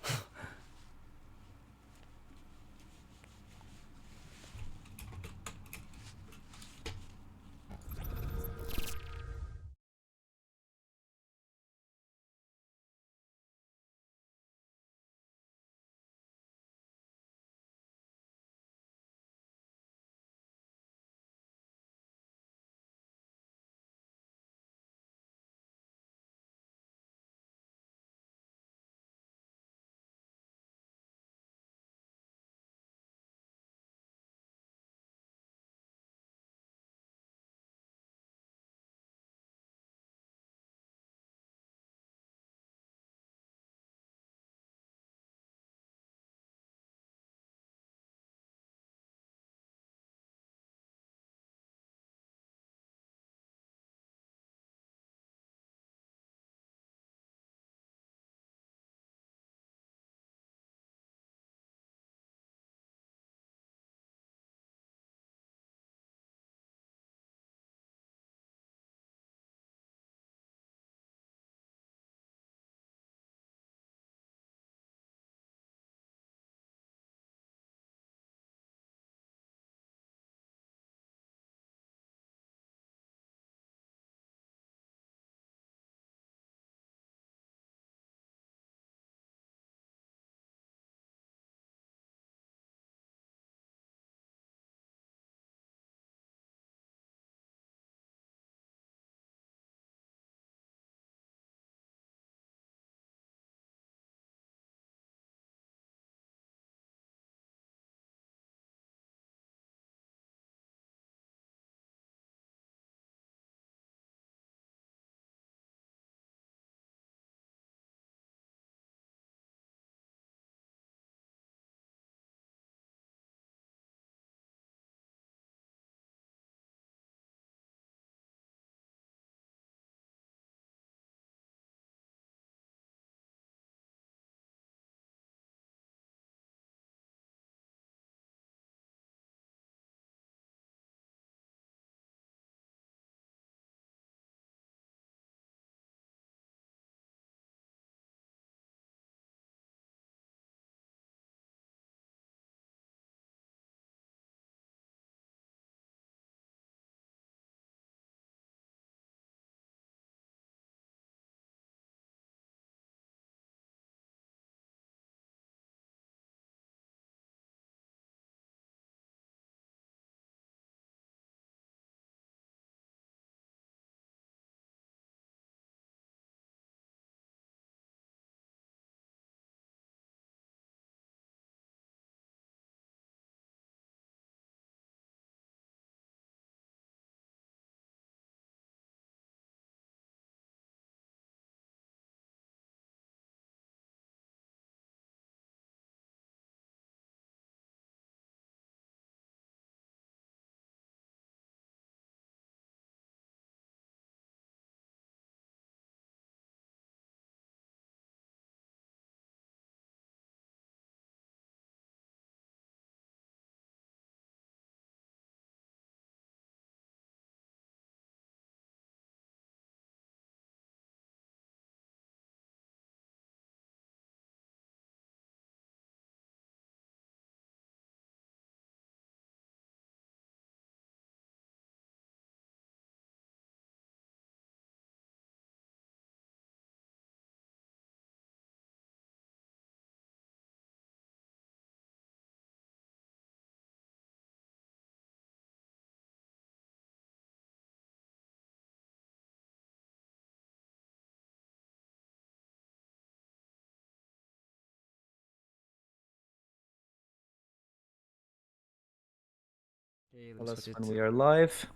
Tell us when we are live.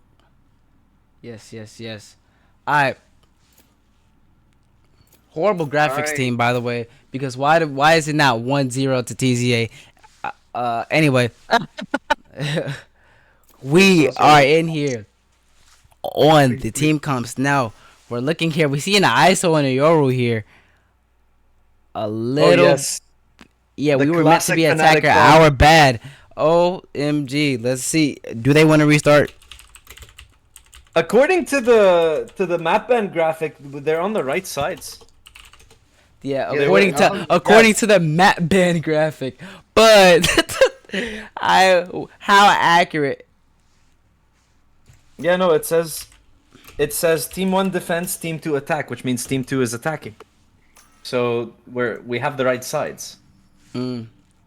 Yes. Alright. Horrible graphics team, by the way. Because why is it not 1-0 to TZA? Anyway. We are in here on the team comps now. We're looking here. We see an ISO and a Yoru here. A little. Oh, yes. Yeah, The we were meant to be classic attacker. Fnatic Our bad. OMG. Let's see. Do they want to restart? According to the map band graphic, they're on the right sides. Yeah, according to the map band graphic. But how accurate? Yeah, no, it says team 1 defense, team 2 attack, which means team 2 is attacking. So we have the right sides.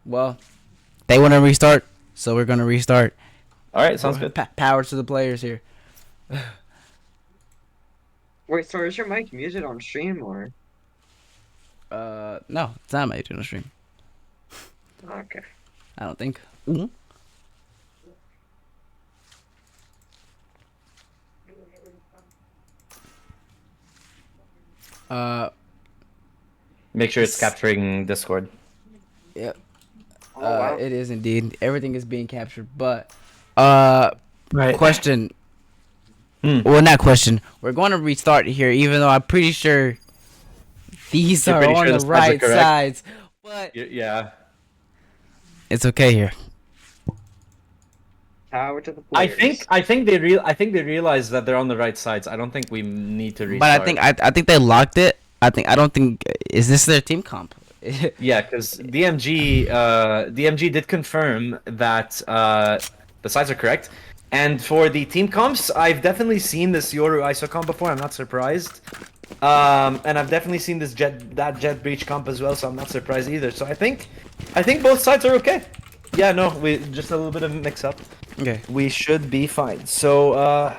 Well, they want to restart, so we're gonna restart. All right, sounds good. Power to the players here. Wait, so is your mic muted on stream or? No, it's not my channel stream. Okay. I don't think. Make sure it's capturing Discord. Yep. Oh, wow. It is indeed. Everything is being captured, but Right. question. Well, not question. We're going to restart here, even though I'm pretty sure these You're are pretty on sure the the sides are right correct? sides. But Yeah. it's okay here. Power to the I players. think they realize that they're on the right sides. I don't think we need to restart. But I think they locked it. I don't think is this their team comp? Yeah, because DMG did confirm that the sides are correct. And for the team comps, I've definitely seen this Yoru ISO comp before. I'm not surprised. And I've definitely seen this Jet Breach comp as well, so I'm not surprised either. So I think both sides are okay. Yeah, no, we just a little bit of a mix-up. Okay. We should be fine. So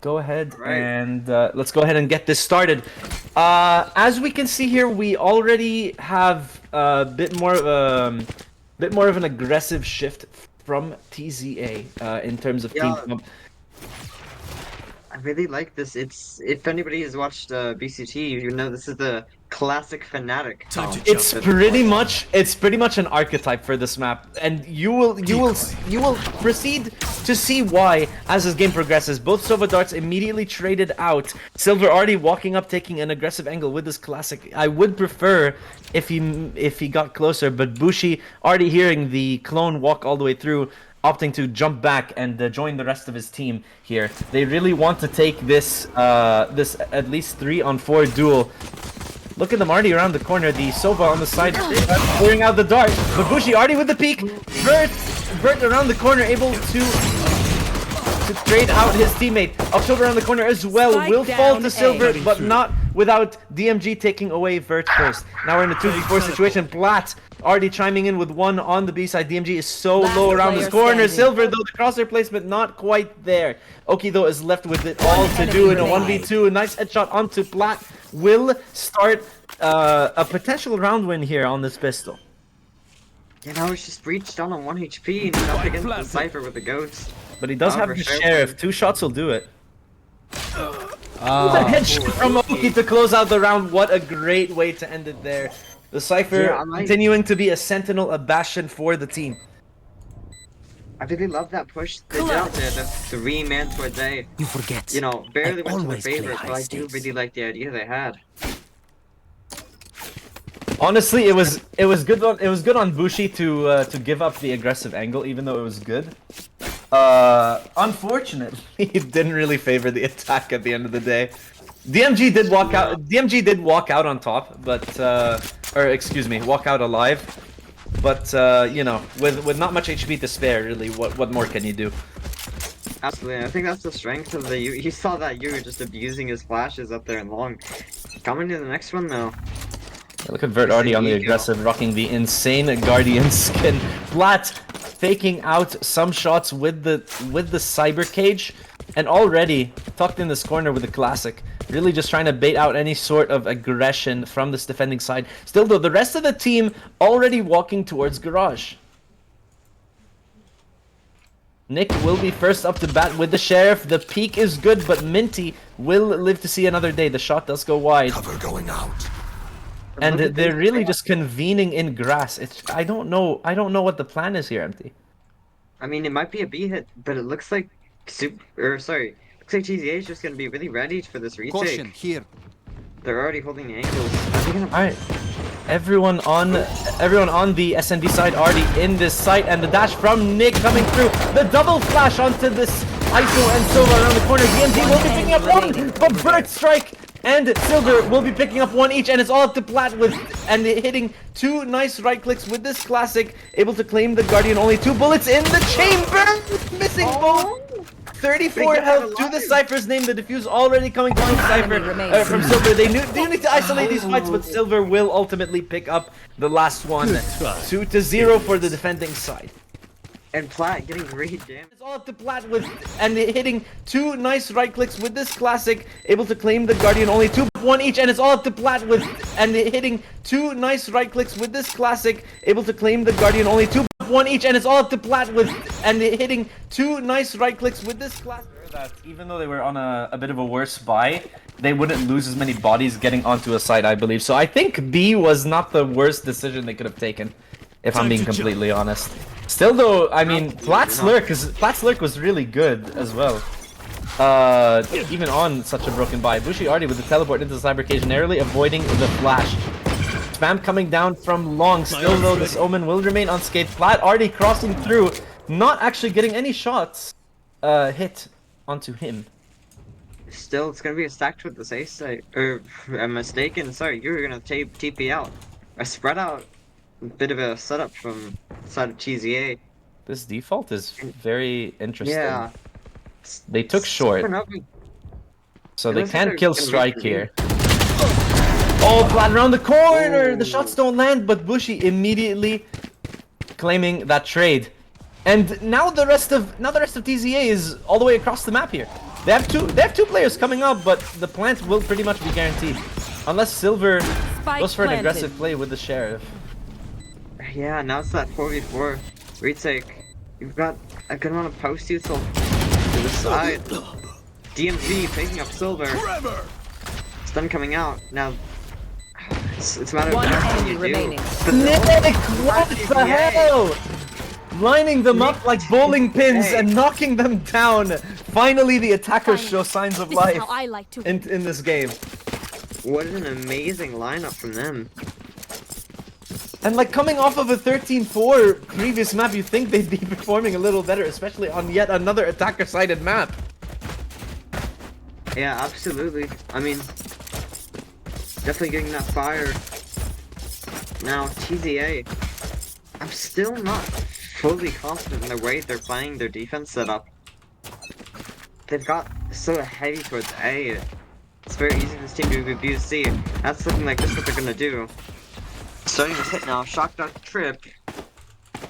go ahead and let's go ahead and get this started. As we can see here, we already have a bit more of an aggressive shift from TZA in terms of team comp. I really like this. If anybody has watched BCT, you know this is the classic Fnatic. It's pretty much an archetype for this map, and you will proceed to see why as this game progresses. Both Sova darts immediately traded out. Silver already walking up, taking an aggressive angle with this classic. I would prefer if he got closer, but Bushi already hearing the clone walk all the way through, opting to jump back and join the rest of his team here. They really want to take this this at least 3-on-4 duel. Look at them already around the corner. The Sova on the side clearing out the dart. But Bushi already with the peek. Vert around the corner, able to trade out his teammate. October around the corner as well. Will fall to Silver, but not without DMG taking away Vert first. Now we're in a 2v4 situation. Platt already chiming in with one on the B side. DMG is so low around this corner. Silver, though, the crosshair placement not quite there. Oki, though, is left with it all to do in a 1v2. A nice headshot onto Platt. Will start a potential round win here on this pistol. You know, he's just breached down on 1 HP and he's up against the Cypher with the goats. But he does have the Sheriff. 2 shots will do it. Oh. A headshot from Oki to close out the round. What a great way to end it there. The Cypher continuing to be a sentinel, a bastion for the team. I really love that push they did out there, the 3-man towards A. You forget. You know, barely went to my favorite, but I do really like the idea they had. Honestly, it was good on Bushi to give up the aggressive angle, even though it was good. Unfortunately, it didn't really favor the attack at the end of the day. DMG did walk out. DMG did walk out on top, but or excuse me, walk out alive. But you know, with not much HP to spare, really, what more can you do? Absolutely, I think that's the strength of the. You saw that you were just abusing his flashes up there and long. Coming to the next one though. Look at Vert already on the aggressive, rocking the insane Guardian skin. Platt faking out some shots with the cyber cage, and already tucked in this corner with the classic. Really just trying to bait out any sort of aggression from this defending side. Still though, the rest of the team already walking towards Garage. Nick will be first up to bat with the Sheriff. The peak is good, but Minty will live to see another day. The shot does go wide. Cover going out. And they're really just convening in grass. I don't know what the plan is here, Empty. I mean, it might be a B hit, but it looks like looks like TZA is just gonna be really ready for this retake. Caution here. They're already holding the angles. Alright. Everyone on the SND side already in this site, and the dash from Nick coming through. The double flash onto this ISO and Silver around the corner. DMZ will be picking up one, but Bird Strike and Silver will be picking up one each, and it's all up to Plat and hitting 2 nice right clicks with this classic, able to claim the Guardian. Only 2 bullets in the chamber, missing both. 34 health to the Cypher's name. The defuse already coming to Cypher from Silver. They do need to isolate these fights, but Silver will ultimately pick up the last one. 2-0 for the defending side. And Plat getting great damage. It's all up to Plat and hitting 2 nice right clicks with this classic, able to claim the Guardian. Only 2 1 each, and it's all up to Plat and hitting 2 nice right clicks with this classic, able to claim the Guardian. Only 2 1 each, and it's all up to Plat and hitting 2 nice right clicks with this classic. That even though they were on a bit of a worse buy, they wouldn't lose as many bodies getting onto a site, I believe. So I think B was not the worst decision they could have taken, if I'm being completely honest. Still though, I mean, Plat's lurk was really good as well. Even on such a broken buy. Bushi already with the teleport into the Cyber Cage, narrowly avoiding the flash. Spam coming down from long. Still though, this Omen will remain unscathed. Plat already crossing through, not actually getting any shots hit onto him. Still, it's gonna be a stacked with this ace site. Or, I'm mistaken, sorry, you were gonna TP out. I spread out. Bit of a setup from side of TZA. This default is very interesting. Yeah. They took short. So they can't kill Strike here. Oh, Plat around the corner! The shots don't land, but Bushi immediately claiming that trade. And now the rest of TZA is all the way across the map here. They have two players coming up, but the plant will pretty much be guaranteed. Unless Silver goes for an aggressive play with the Sheriff. Yeah, now it's that 4v4 retake. You've got a good amount of post util to the side. DMZ picking up Silver. Stun coming out. Now, it's a matter of what you do. Nick, what the hell? Lining them up like bowling pins and knocking them down. Finally, the attackers show signs of life in this game. What an amazing lineup from them. And like coming off of a 13-4 previous map, you think they'd be performing a little better, especially on yet another attacker-sided map. Yeah, absolutely. I mean, definitely getting that fire. Now, TZA, I'm still not fully confident in the way they're playing their defense setup. They've got so heavy towards A. It's very easy for this team to abuse C. That's looking like this is what they're gonna do. Starting to hit now, shock dot trip.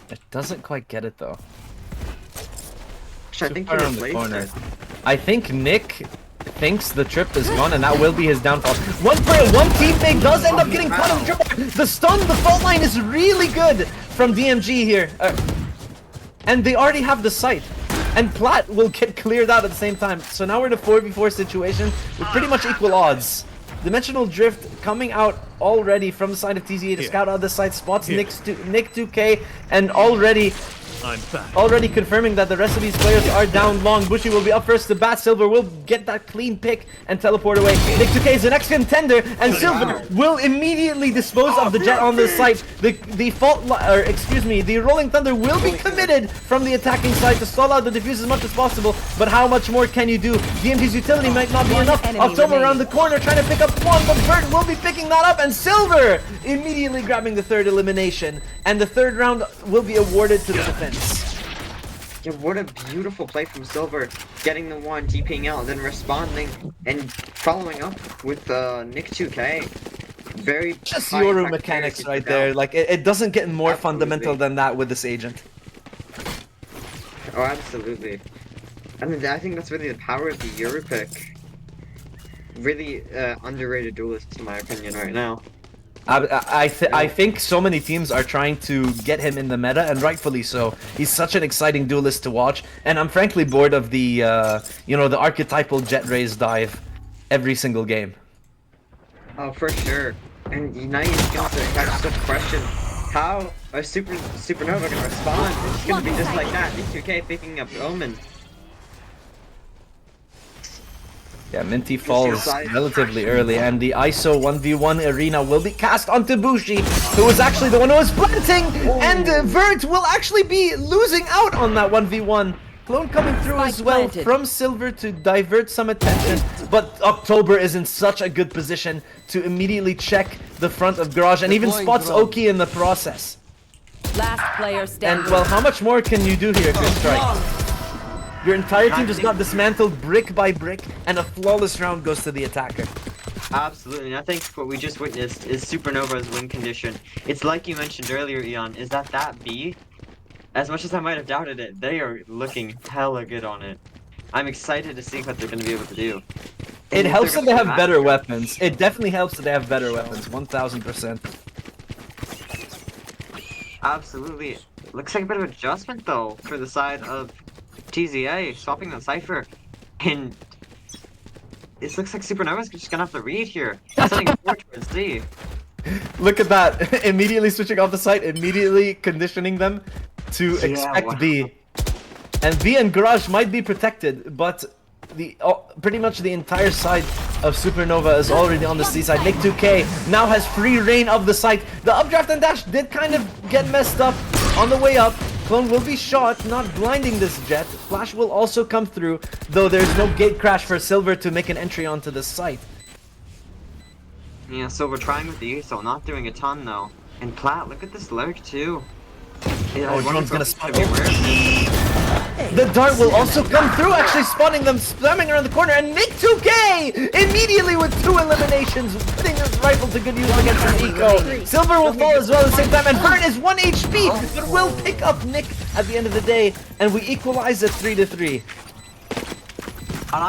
It doesn't quite get it though. I think he around the corner. I think Nick thinks the trip is gone, and that will be his downfall. One teammate does end up getting caught in the trip. The stun, the fault line is really good from DMG here. And they already have the site. And Plat will get cleared out at the same time. So now we're in a 4v4 situation with pretty much equal odds. Dimensional Drift coming out already from the side of TZA to scout out the site, spots Nick 2K, and already confirming that the rest of these players are down long. Bushi will be up first to bat. Silver will get that clean pick and teleport away. Nick 2K is the next contender, and Silver will immediately dispose of the jet on the site. The Rolling Thunder will be committed from the attacking side to stall out the defuse as much as possible. But how much more can you do? DMG's utility might not be enough. October around the corner trying to pick up one, but Bert will be picking that up, and Silver immediately grabbing the third elimination. And the third round will be awarded to the defense. Yeah, what a beautiful play from Silver, getting the one, DPing out, then responding and following up with Nick 2K. Very just Yoru mechanics right there. Like it doesn't get more fundamental than that with this agent. Oh, absolutely. I mean, I think that's really the power of the Yoru pick. Really underrated duelist in my opinion right now. I think so many teams are trying to get him in the meta, and rightfully so. He's such an exciting duelist to watch, and I'm frankly bored of the the archetypal jet raise dive every single game. Oh, for sure. And now you got to question how a Supernova gonna respond. It's gonna be just like that. D2K picking up Omen. Yeah, Minty falls relatively early, and the ISO 1v1 arena will be cast onto Bushi, who was actually the one who was planting, and Vert will actually be losing out on that 1v1. Clone coming through as well from Silver to divert some attention, but October is in such a good position to immediately check the front of Garage, and even spots Oki in the process. Last player standing. And well, how much more can you do here if you're Strike? Your entire team just got dismantled brick by brick, and a flawless round goes to the attacker. Absolutely, and I think what we just witnessed is Supernova's win condition. It's like you mentioned earlier, Eon, is that B? As much as I might have doubted it, they are looking hella good on it. I'm excited to see what they're going to be able to do. It helps that they have better weapons. It definitely helps that they have better weapons, 1000%. Absolutely. Looks like a bit of adjustment, though, for the side of TZA, swapping the Cypher, and this looks like Supernova's just gonna have to read here. Sending forward towards D. Look at that, immediately switching off the site, immediately conditioning them to expect B. And B and Garage might be protected, but pretty much the entire side of Supernova is already on the C side. Nick 2K now has free reign of the site. The updraft and dash did kind of get messed up on the way up. Clone will be shot, not blinding this jet. Flash will also come through, though there's no gate crash for Silver to make an entry onto the site. Yeah, Silver trying with the ESO, not doing a ton though. And Plat, look at this lurk too. Oh, Drone's gonna spot the dart will also come through, actually spawning them, slamming around the corner, and Nick 2K immediately with 2 eliminations, putting his rifle to good use against an eco. Silver will fall as well at the same time, and Vern is 1 HP, but will pick up Nick at the end of the day, and we equalize at 3-3. And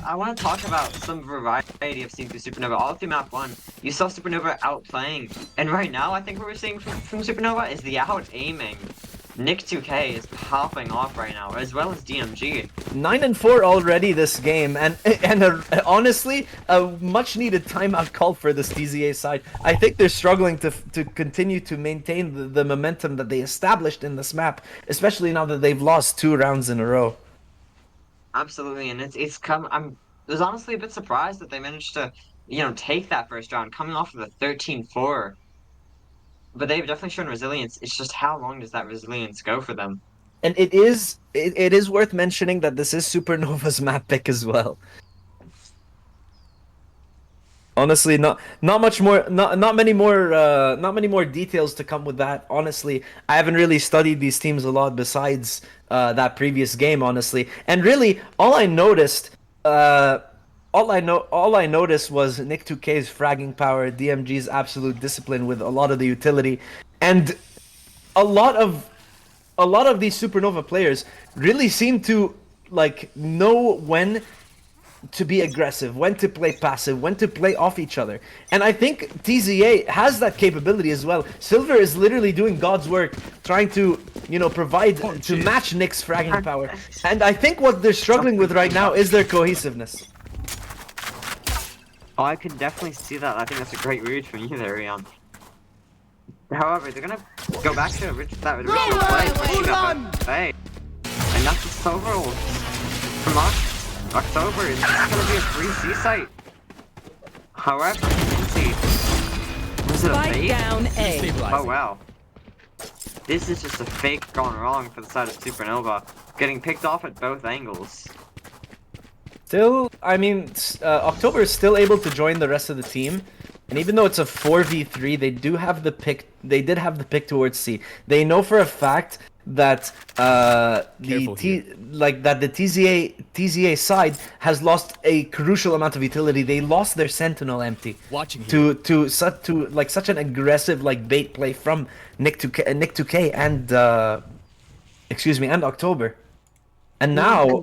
I wanna talk about some variety of seeing through Supernova. All through map 1, you saw Supernova outplaying, and right now I think what we're seeing from Supernova is the out aiming. Nick 2K is popping off right now, as well as DMG. 9-4 already this game, and honestly, a much-needed timeout call for this TZA side. I think they're struggling to continue to maintain the momentum that they established in this map, especially now that they've lost 2 rounds in a row. Absolutely, and I was honestly a bit surprised that they managed to, take that first round, coming off of a 13-4. But they've definitely shown resilience. It's just how long does that resilience go for them? And it is worth mentioning that this is Supernova's map pick as well. Honestly, not many more details to come with that. Honestly, I haven't really studied these teams a lot besides that previous game, honestly. And really, all I noticed was Nick 2K's fragging power, DMG's absolute discipline with a lot of the utility, and a lot of these Supernova players really seem to know when to be aggressive, when to play passive, when to play off each other. And I think TZA has that capability as well. Silver is literally doing God's work, trying to, provide to match Nick's fragging power. And I think what they're struggling with right now is their cohesiveness. Oh, I can definitely see that. I think that's a great read from you there, Ian. However, they're gonna go back to that original play, pushing up a and that's the Silver from us. October is gonna be a free C site. However, let's see. Was it a fake? Down A. Oh wow. This is just a fake gone wrong for the side of Supernova, getting picked off at both angles. Still, I mean, October is still able to join the rest of the team, and even though it's a 4v3, they do have the pick. They did have the pick towards C. They know for a fact that the TZA side has lost a crucial amount of utility. They lost their Sentinel empty to such an aggressive bait play from Nick 2K and and October, and now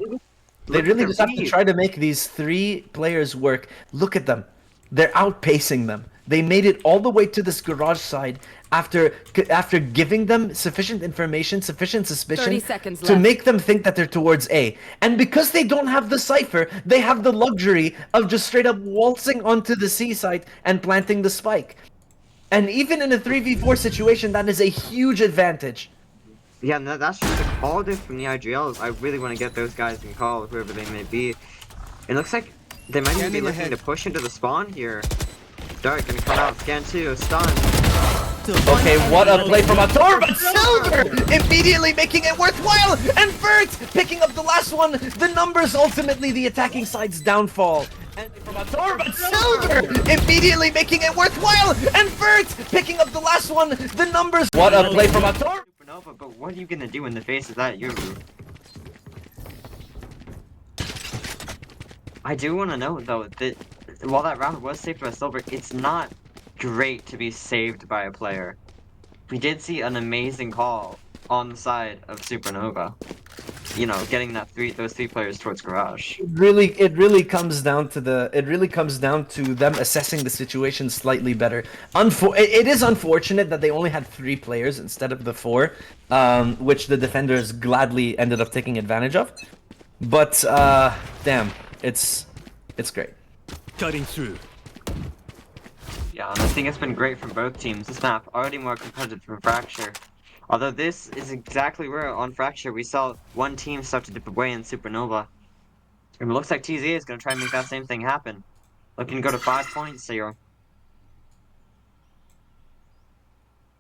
they really just have to try to make these 3 players work. Look at them. They're outpacing them. They made it all the way to this garage side after giving them sufficient information, sufficient suspicion 30 seconds to left. make them think that they're towards A. And because they don't have the cipher, they have the luxury of just straight up waltzing onto the C site and planting the spike. And even in a 3v4 situation, that is a huge advantage. Yeah, no, that's just a call dude from the IGLs. I really want to get those guys in call, whoever they may be. It looks like they might even be looking to push into the spawn here. Dark gonna come out, scan 2, stun. Okay, what a play from Ator, but Silver immediately making it worthwhile, and Vert picking up the last one. The numbers ultimately the attacking side's downfall. And from Ator, but Silver immediately making it worthwhile, and Vert picking up the last one. The numbers. What a play from Ator. Supernova, but what are you gonna do in the face of that Yoru? I do want to know though that while that round was saved by Silver, it's not great to be saved by a player. We did see an amazing call on the side of Supernova. You know, getting those three players towards garage. It really comes down to them assessing the situation slightly better. It is unfortunate that they only had 3 players instead of the 4, which the defenders gladly ended up taking advantage of. But damn, it's great. Cutting through. Yeah, and I think it's been great from both teams. This map already more competitive from Fracture. Although this is exactly where on Fracture we saw one team start to dip away in Supernova. And it looks like TZ is going to try and make that same thing happen. Looking to go to 5 points here.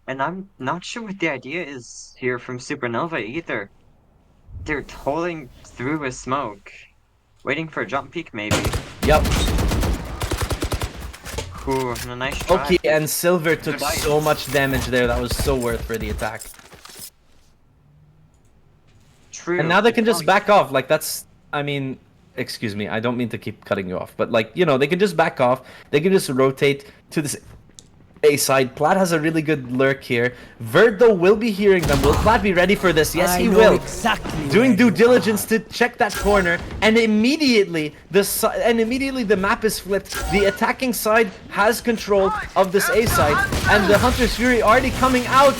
And I'm not sure what the idea is here from Supernova either. They're holding through with smoke. Waiting for a jump peek maybe. Yep. Ooh, and a nice try. Okay, and Silver took so much damage there. That was so worth for the attack. True. And now they can just back off. Like, that's... I mean... Excuse me, I don't mean to keep cutting you off. But, like, you know, they can just back off. They can just rotate to this A side. Plaid has a really good lurk here. Vert, though, will be hearing them. Will Plaid be ready for this? Yes, he will. Exactly. Doing due diligence to check that corner, and immediately the map is flipped. The attacking side has control of this A side, and the Hunter's Fury already coming out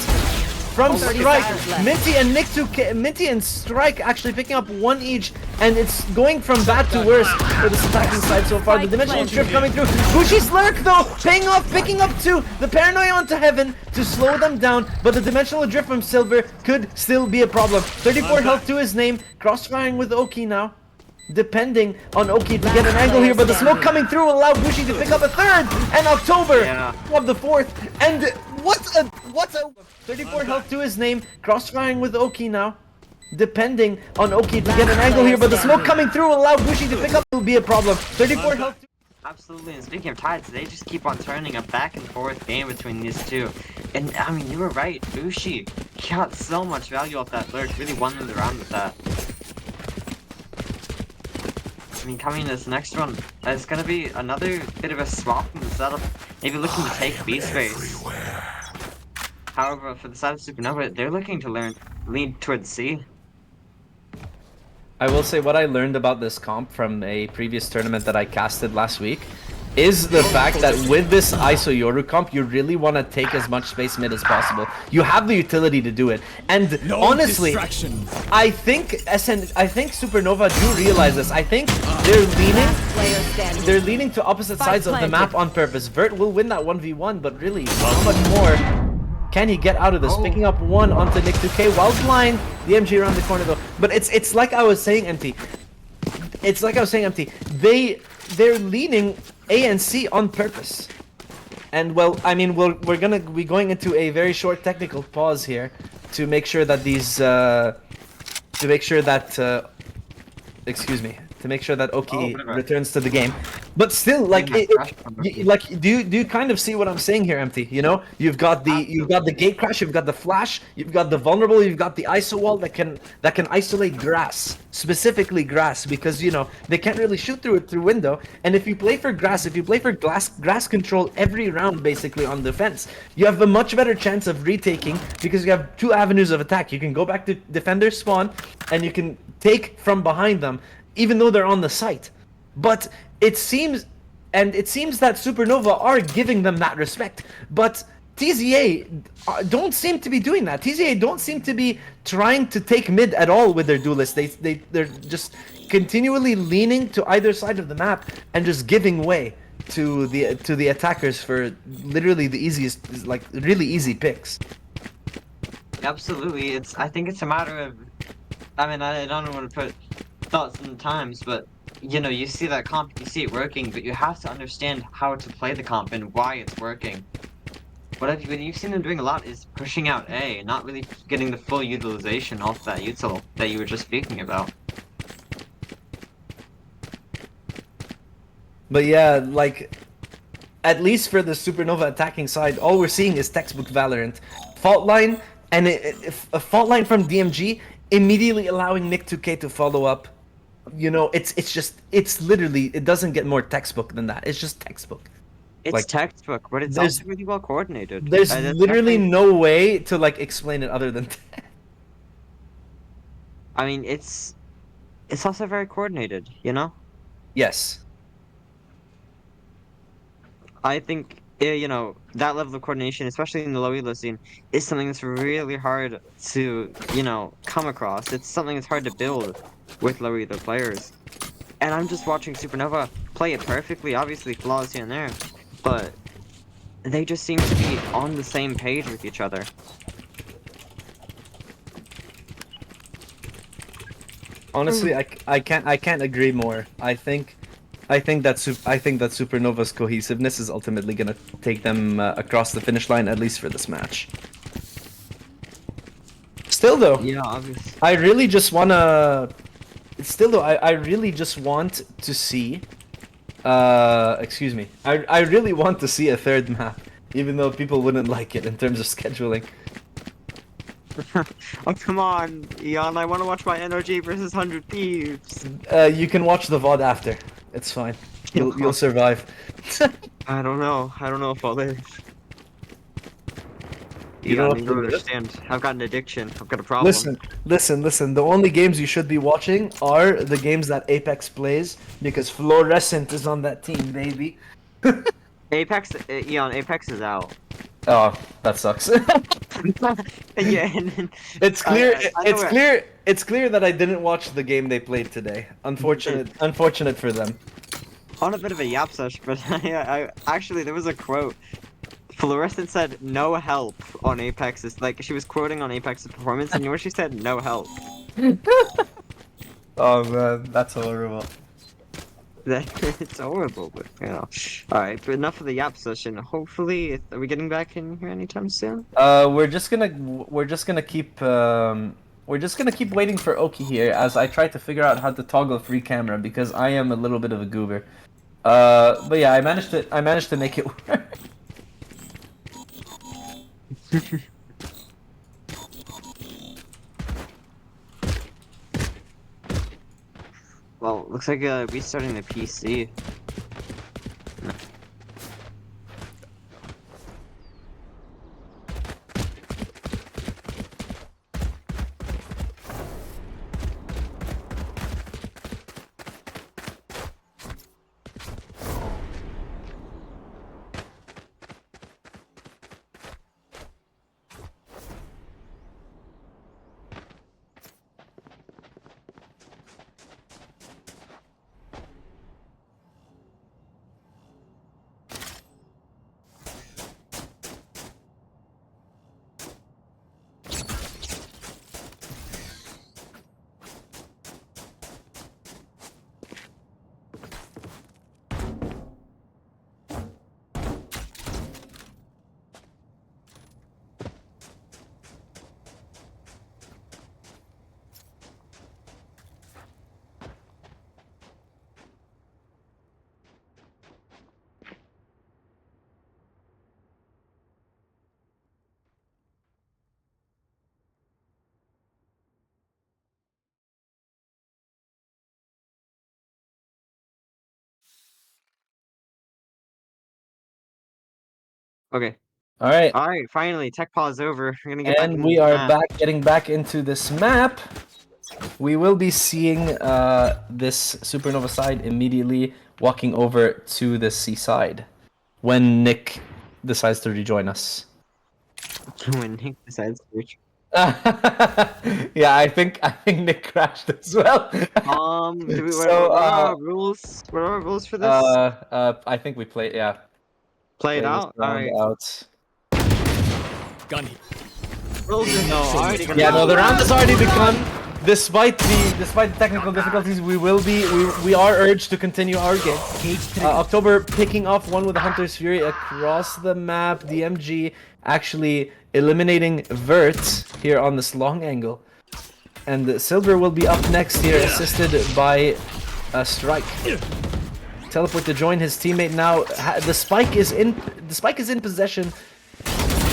from Strike. Minty and Strike actually picking up 1 each, and it's going from bad to worse for this attacking side so far. The Dimensional Drift coming through. Bushi's Lurk though, paying off, picking up 2. The Paranoia onto Heaven to slow them down, but the Dimensional Drift from Silver could still be a problem. 34 health to his name, crossfiring with Oki now. Depending on Oki to get an angle here, but the smoke coming through will allow Bushi to pick up a 3rd, and October of the 4th, and what a 34 health to his name, crossfiring with Oki now. Depending on Oki to get an angle here, but the smoke coming through will allow Bushi to pick up, will be a problem. 34 health to Absolutely, and speaking of tides, they just keep on turning a back and forth game between these two. And I mean, you were right, Bushi got so much value off that lurk, really won them the round with that. I mean, coming in this next one, it's gonna be another bit of a swap in the setup, maybe looking to take B space. However, for the side of Supernova, they're looking to lead towards C. I will say what I learned about this comp from a previous tournament that I casted last week is the fact that with this ISO Yoru comp, you really want to take as much space mid as possible. You have the utility to do it. And honestly, I think Supernova do realize this. I think they're leaning to opposite sides of the map on purpose. Vert will win that 1v1, but really, how much more can he get out of this? Picking up 1 onto Nick 2K while blind. The MG around the corner though. But it's like I was saying, Empty. It's like I was saying, Empty. They're leaning A and C on purpose. And well, I mean, we're gonna be going into a very short technical pause here to make sure that these excuse me, to make sure that Oki returns to the game. But still, like, do you kind of see what I'm saying here, Empty? You know, you've got the gate crash, you've got the flash, you've got the vulnerable, you've got the ISO wall that can isolate grass, specifically grass, because you know they can't really shoot through it through window. And if you play for grass, if you play for grass control every round, basically on defense, you have a much better chance of retaking because you have 2 avenues of attack. You can go back to defender spawn, and you can take from behind them, even though they're on the site. But it seems, and it seems that Supernova are giving them that respect, but TZA don't seem to be doing that. TZA don't seem to be trying to take mid at all with their duelists. They're just continually leaning to either side of the map and just giving way to the attackers for literally the easiest, like really easy picks. Absolutely, I think it's a matter of, I mean, I don't want to put thoughts in the times, but you know, you see that comp, you see it working, but you have to understand how to play the comp and why it's working. What you've seen them doing a lot is pushing out A, not really getting the full utilization off that util that you were just speaking about. But yeah, like, at least for the Supernova attacking side, all we're seeing is textbook Valorant. Fault line, and a fault line from DMG, immediately allowing Nick2K to follow up. You know, it's literally, it doesn't get more textbook than that. It's just textbook. It's like, textbook, but it's also really well coordinated. There's literally no way to like explain it other than that. I mean, it's also very coordinated, you know? Yes. I think, you know, that level of coordination, especially in the low elo scene, is something that's really hard to, you know, come across. It's something that's hard to build with low elo players. And I'm just watching Supernova play it perfectly, obviously flaws here and there, but they just seem to be on the same page with each other. Honestly, I can't agree more. I think that Supernova's cohesiveness is ultimately gonna take them across the finish line, at least for this match. Still though, yeah, obviously. I really just wanna. Still though, I really just want to see. Excuse me. I really want to see a third map, even though people wouldn't like it in terms of scheduling. Oh, come on, Eon, I want to watch my NRG versus 100 Thieves. You can watch the VOD after. It's fine. You'll survive. I don't know if I'll live. You Eon, don't you don't understand. I've got an addiction. I've got a problem. Listen. The only games you should be watching are the games that Apex plays, because Fluorescent is on that team, baby. Apex, Eon, Apex is out. Oh, that sucks. Yeah, and then, it's clear. It's clear that I didn't watch the game they played today. Unfortunate for them. On a bit of a yap sesh, but I actually there was a quote. Fluorescent said no help on Apex's, like she was quoting on Apex's performance, and you know what she said? No help. Oh man, that's horrible. It's horrible, but you know. Alright, but enough of the yap session. Hopefully, are we getting back in here anytime soon? We're just gonna keep waiting for Oki here as I try to figure out how to toggle free camera, because I am a little bit of a goober. But yeah, I managed to make it work. Well, looks like restarting the PC. Okay. Alright, finally, tech pause over. We're gonna get back and into we the are map. getting back into this map. we will be seeing this Supernova side immediately walking over to the C side when Nick decides to rejoin us. When Nick decides to reach. Yeah, I think Nick crashed as well. Do we, So, what are our rules? What are our rules for this? I think we play. Yeah, Play it this out. All round right. out. Gun here. Rules are no. Already gonna. Yeah, no, the round has already begun. Despite the technical difficulties, we are urged to continue our game. October picking off one with the Hunter's Fury across the map. DMG actually eliminating Vert here on this long angle, and Silver will be up next here, assisted by Strike. Teleport to join his teammate now. The spike is in possession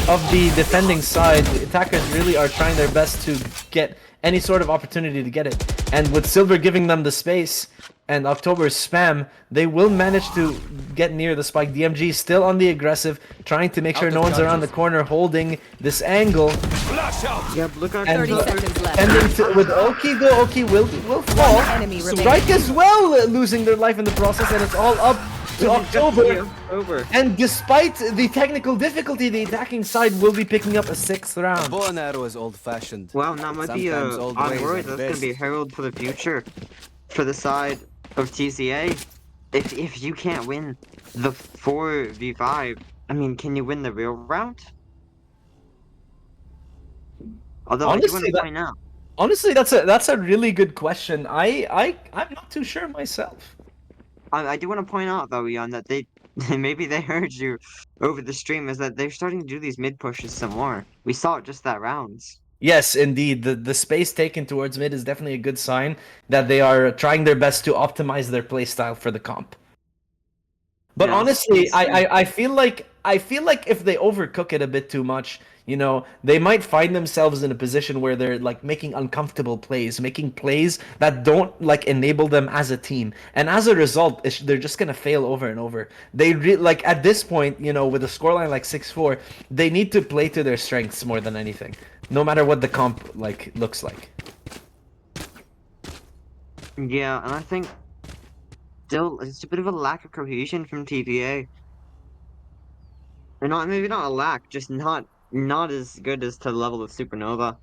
of the defending side. The attackers really are trying their best to get any sort of opportunity to get it. And with Silver giving them the space and October's spam, they will manage to get near the spike. DMG still on the aggressive, trying to make sure no one's around the corner, holding this angle. Yeah, look out. 30 seconds left. And with Oki go, Oki will fall. Enemy Strike as well, losing their life in the process, and it's all up to October. Over. And despite the technical difficulty, the attacking side will be picking up a 6th round. Bow and arrow is old-fashioned. Well, that might be Sometimes old on ways word. are That's gonna best. be a herald for the future, for the side of TCA. If you can't win the 4v5, I mean, can you win the real round? Although I do want to point out. Honestly, that's a really good question. I'm not too sure myself. I do want to point out though, Jan, that they maybe they heard you over the stream, is that they're starting to do these mid pushes some more. We saw it just that rounds. Yes, indeed. The space taken towards mid is definitely a good sign that they are trying their best to optimize their playstyle for the comp. But Yeah, honestly, it's true. I feel like if they overcook it a bit too much, you know, they might find themselves in a position where they're like making uncomfortable plays, making plays that don't like enable them as a team, and as a result, they're just gonna fail over and over. They like at this point, you know, with a scoreline like 6-4, they need to play to their strengths more than anything, no matter what the comp like looks like. Yeah, and I think still it's a bit of a lack of cohesion from TVA. Or not, maybe not a lack, just not as good as to the level of Supernova,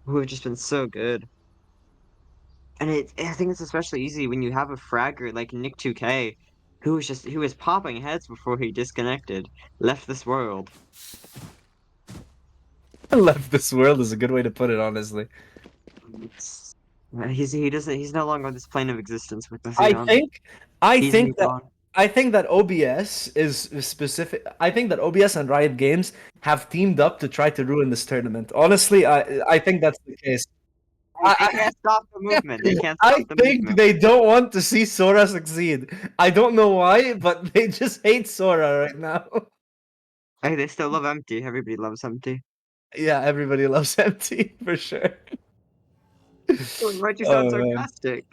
who have just been so good. And I think it's especially easy when you have a fragger like Nick 2K, who was popping heads before he disconnected, left this world. Left this world is a good way to put it, honestly. He's no longer on this plane of existence with us. I think that gone. I think that OBS is specific. I think that OBS and Riot Games have teamed up to try to ruin this tournament. Honestly, I think that's the case. They can't stop the movement. They can't stop the think movement. they don't want to see Sora succeed. I don't know why, but they just hate Sora right now. Hey, they still love Empty. Everybody loves Empty. Yeah, everybody loves Empty for sure. Why'd you sound Oh, man. sarcastic?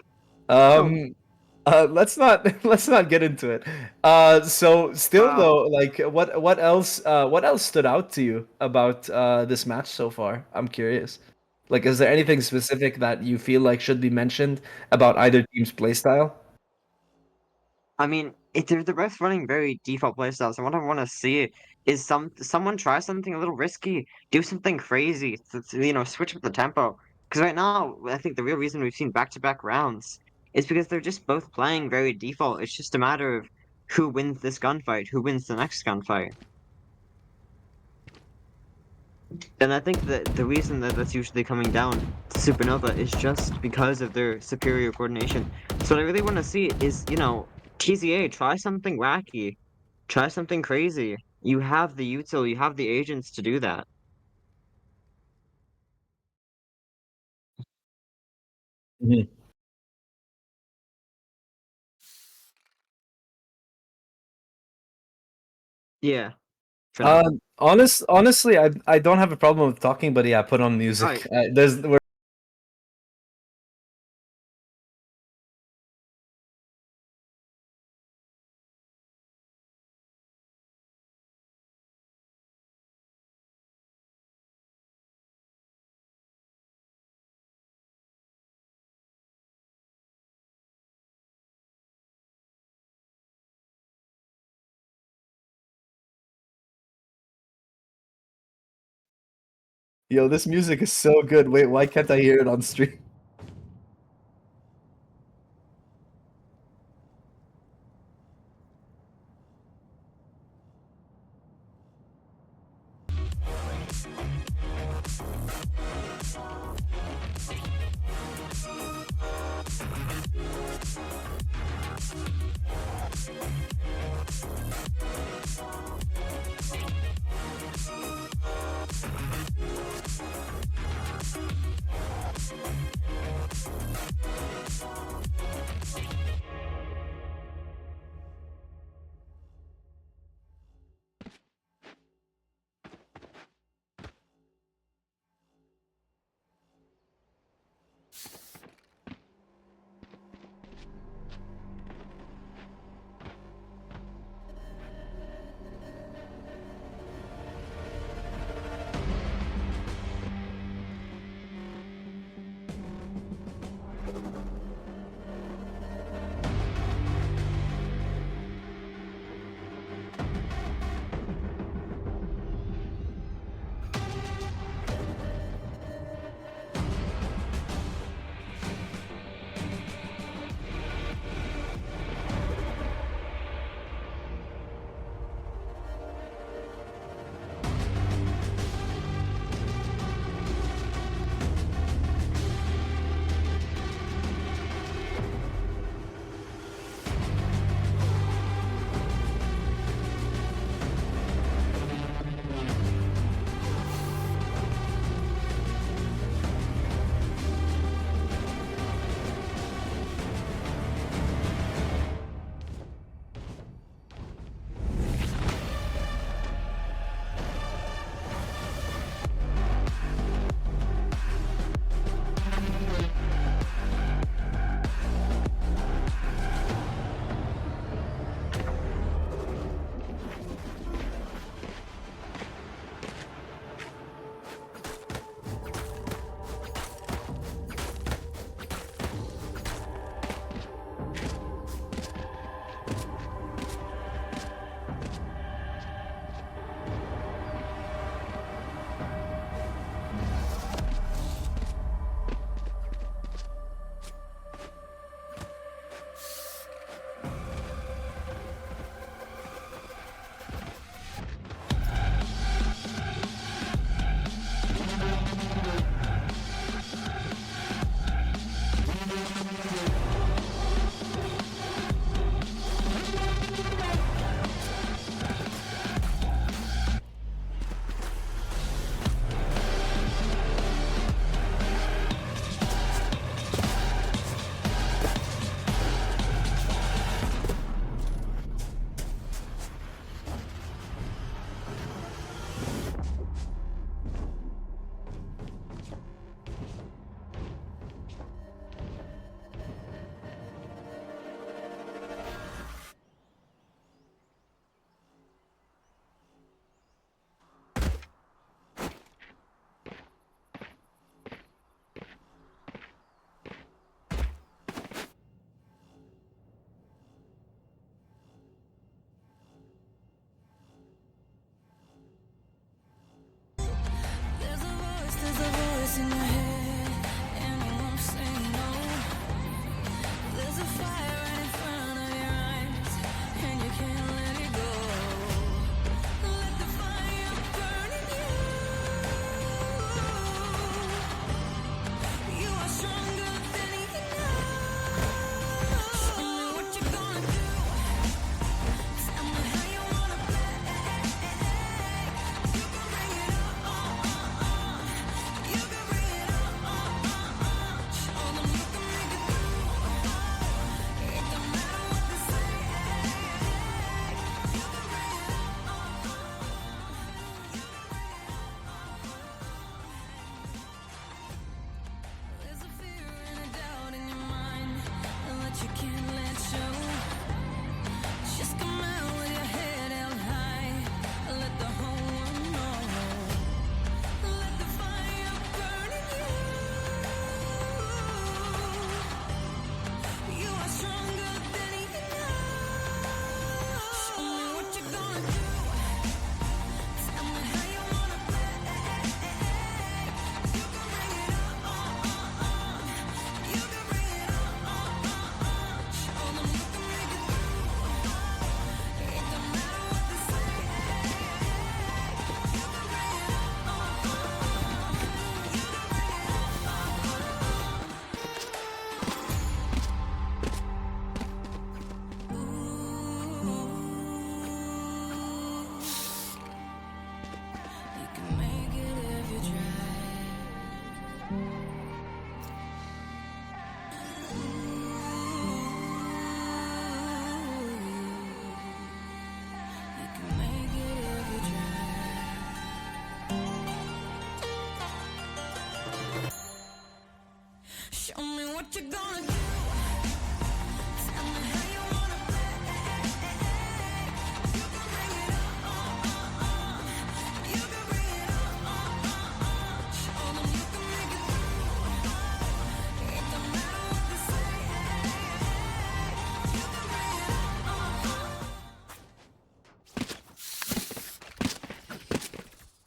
Let's not get into it. So still Wow. though, like what else stood out to you about this match so far? I'm curious. Like, is there anything specific that you feel like should be mentioned about either team's playstyle? I mean, they're both running very default playstyles, and what I want to see is someone try something a little risky, do something crazy, switch up the tempo. Because right now, I think the real reason we've seen back-to-back rounds is because they're just both playing very default. It's just a matter of who wins this gunfight, who wins the next gunfight. And I think that the reason that that's usually coming down to Supernova is just because of their superior coordination. So what I really want to see is, TZA, try something wacky. Try something crazy. You have the util, you have the agents to do that. Yeah. For now. Honestly, I don't have a problem with talking, but yeah, put on music. We're Yo, this music is so good. Wait, why can't I hear it on stream?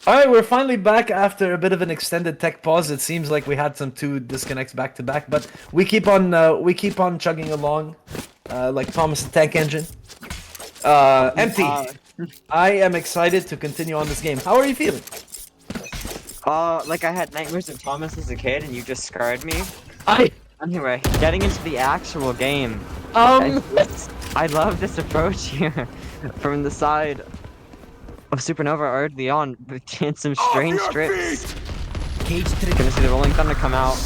All right, we're finally back after a bit of an extended tech pause. It seems like we had some 2 disconnects back to back, but we keep on chugging along, like Thomas the Tank Engine. Empty. I am excited to continue on this game. How are you feeling? Like I had nightmares of Thomas as a kid, and you just scarred me. I Anyway, getting into the actual game. I love this approach here from the side of Supernova early on, in some strange strips. Gonna see the Rolling Thunder come out.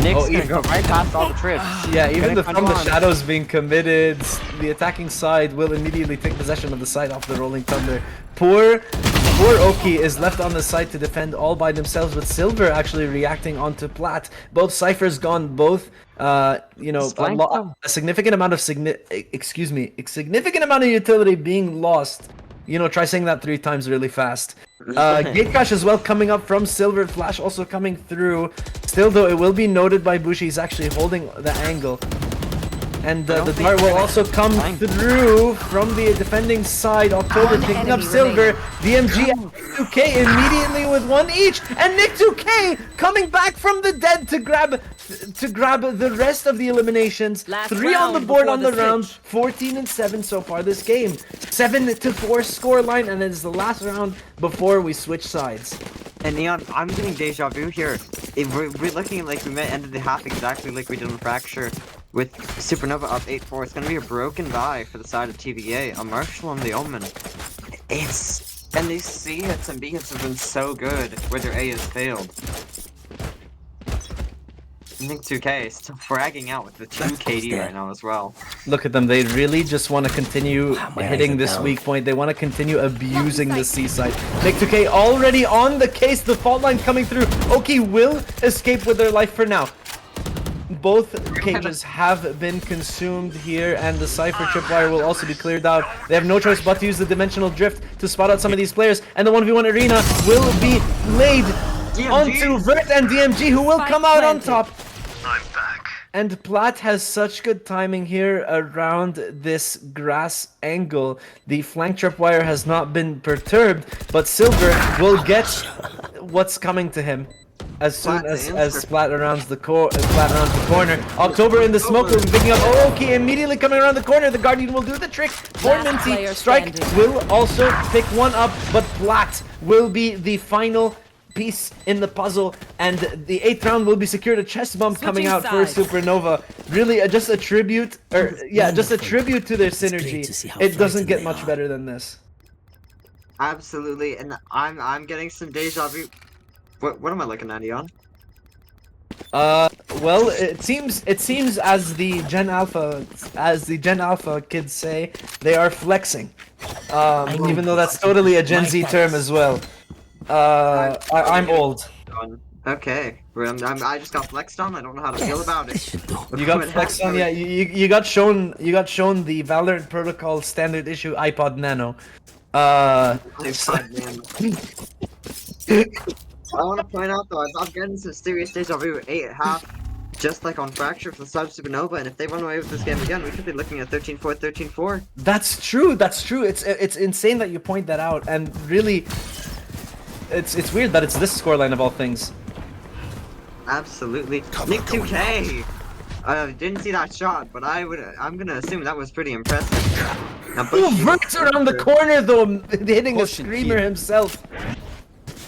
Nick's gonna go right past all the trips. Yeah, even Gonna from the on. shadows being committed, the attacking side will immediately take possession of the side off the Rolling Thunder. Poor Oki is left on the side to defend all by themselves, with Silver actually reacting onto Plat. Both ciphers gone, both you know, a significant amount of significant amount of utility being lost. You know, try saying that 3 times really fast. Gate crash as well coming up from Silver. Flash also coming through. Still though, it will be noted by Bushi, he's actually holding the angle. And the dart will also come through from the defending side. October picking up Silver. DMG and 2K immediately with 1 each. And Nick 2K coming back from the dead to grab the rest of the eliminations. 3 on the board on the round. 14 and 7 so far this game. 7-4 scoreline, and it is the last round before we switch sides. And Neon, I'm getting deja vu here. We're looking like we might end the half exactly like we did on Fracture. With Supernova up 8-4, it's gonna be a broken bye for the side of TVA. A Marshall on the Omen. And these C hits and B hits have been so good where their A has failed. I think 2K is still fragging out with the 2 KD right now as well. Look at them, they really just want to continue hitting this weak point. They want to continue abusing the C side. Nick 2K already on the case, the fault line coming through. Oki will escape with their life for now. Both cages have been consumed here, and the Cypher tripwire will also be cleared out. They have no choice but to use the Dimensional Drift to spot out some of these players, and the 1v1 arena will be laid onto Vert and DMG, who will come out on top. I'm back. And Plat has such good timing here around this grass angle. The flank tripwire has not been perturbed, but Silver will get what's coming to him. As soon as Splat around the corner. October in the smoke will be picking up. Okay, immediately coming around the corner. The Guardian will do the trick for Minty. Strike will also pick one up, but Plat will be the final piece in the puzzle, and the 8th round will be secured. A chest bump coming out for Supernova. Really, just a tribute, just a tribute to their synergy. It doesn't get much better than this. Absolutely, and I'm getting some deja vu. What am I looking at, Eon? Well, it seems as the Gen Alpha kids say, they are flexing. Even though that's totally a Gen Z term as well. I'm old. Okay, I just got flexed on. I don't know how to feel about it. You got flexed on, yeah. You got shown the Valorant Protocol standard issue iPod Nano. I want to point out though, I'm getting some serious deja vu. 8.5, just like on Fracture for the side of Supernova, and if they run away with this game again, we could be looking at 13-4, 13-4. That's true. It's insane that you point that out, and really, it's weird that it's this scoreline of all things. Absolutely. Nick 2K. Didn't see that shot, but I'm gonna assume that was pretty impressive. Now, Vert's around the corner though, hitting a screamer himself.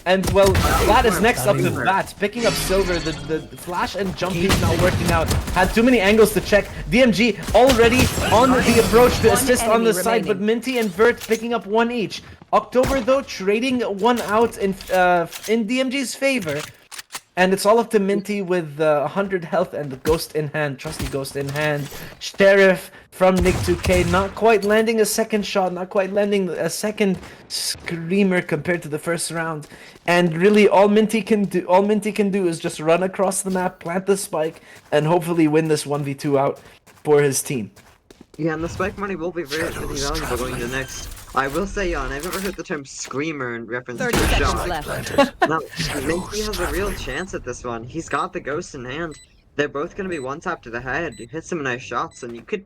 And well, Vlad is next up to bat, picking up Silver. The flash and jump is not working out. Had too many angles to check. DMG already on the approach to assist on the side, but Minty and Vert picking up 1 each. October though trading 1 out in DMG's favor. And it's all up to Minty with 100 health and the Ghost in hand, trusty Ghost in hand. Sheriff from Nick 2K, not quite landing a second shot, not quite landing a second screamer compared to the first round. And really, all Minty can do is just run across the map, plant the spike, and hopefully win this 1v2 out for his team. Yeah, and the spike money will be very valuable going to next. I will say, Jan, I've never heard the term screamer in reference to a shot. Now, Minty has a real chance at this one. He's got the Ghost in hand. They're both going to be one tap to the head. You hit some nice shots, and you could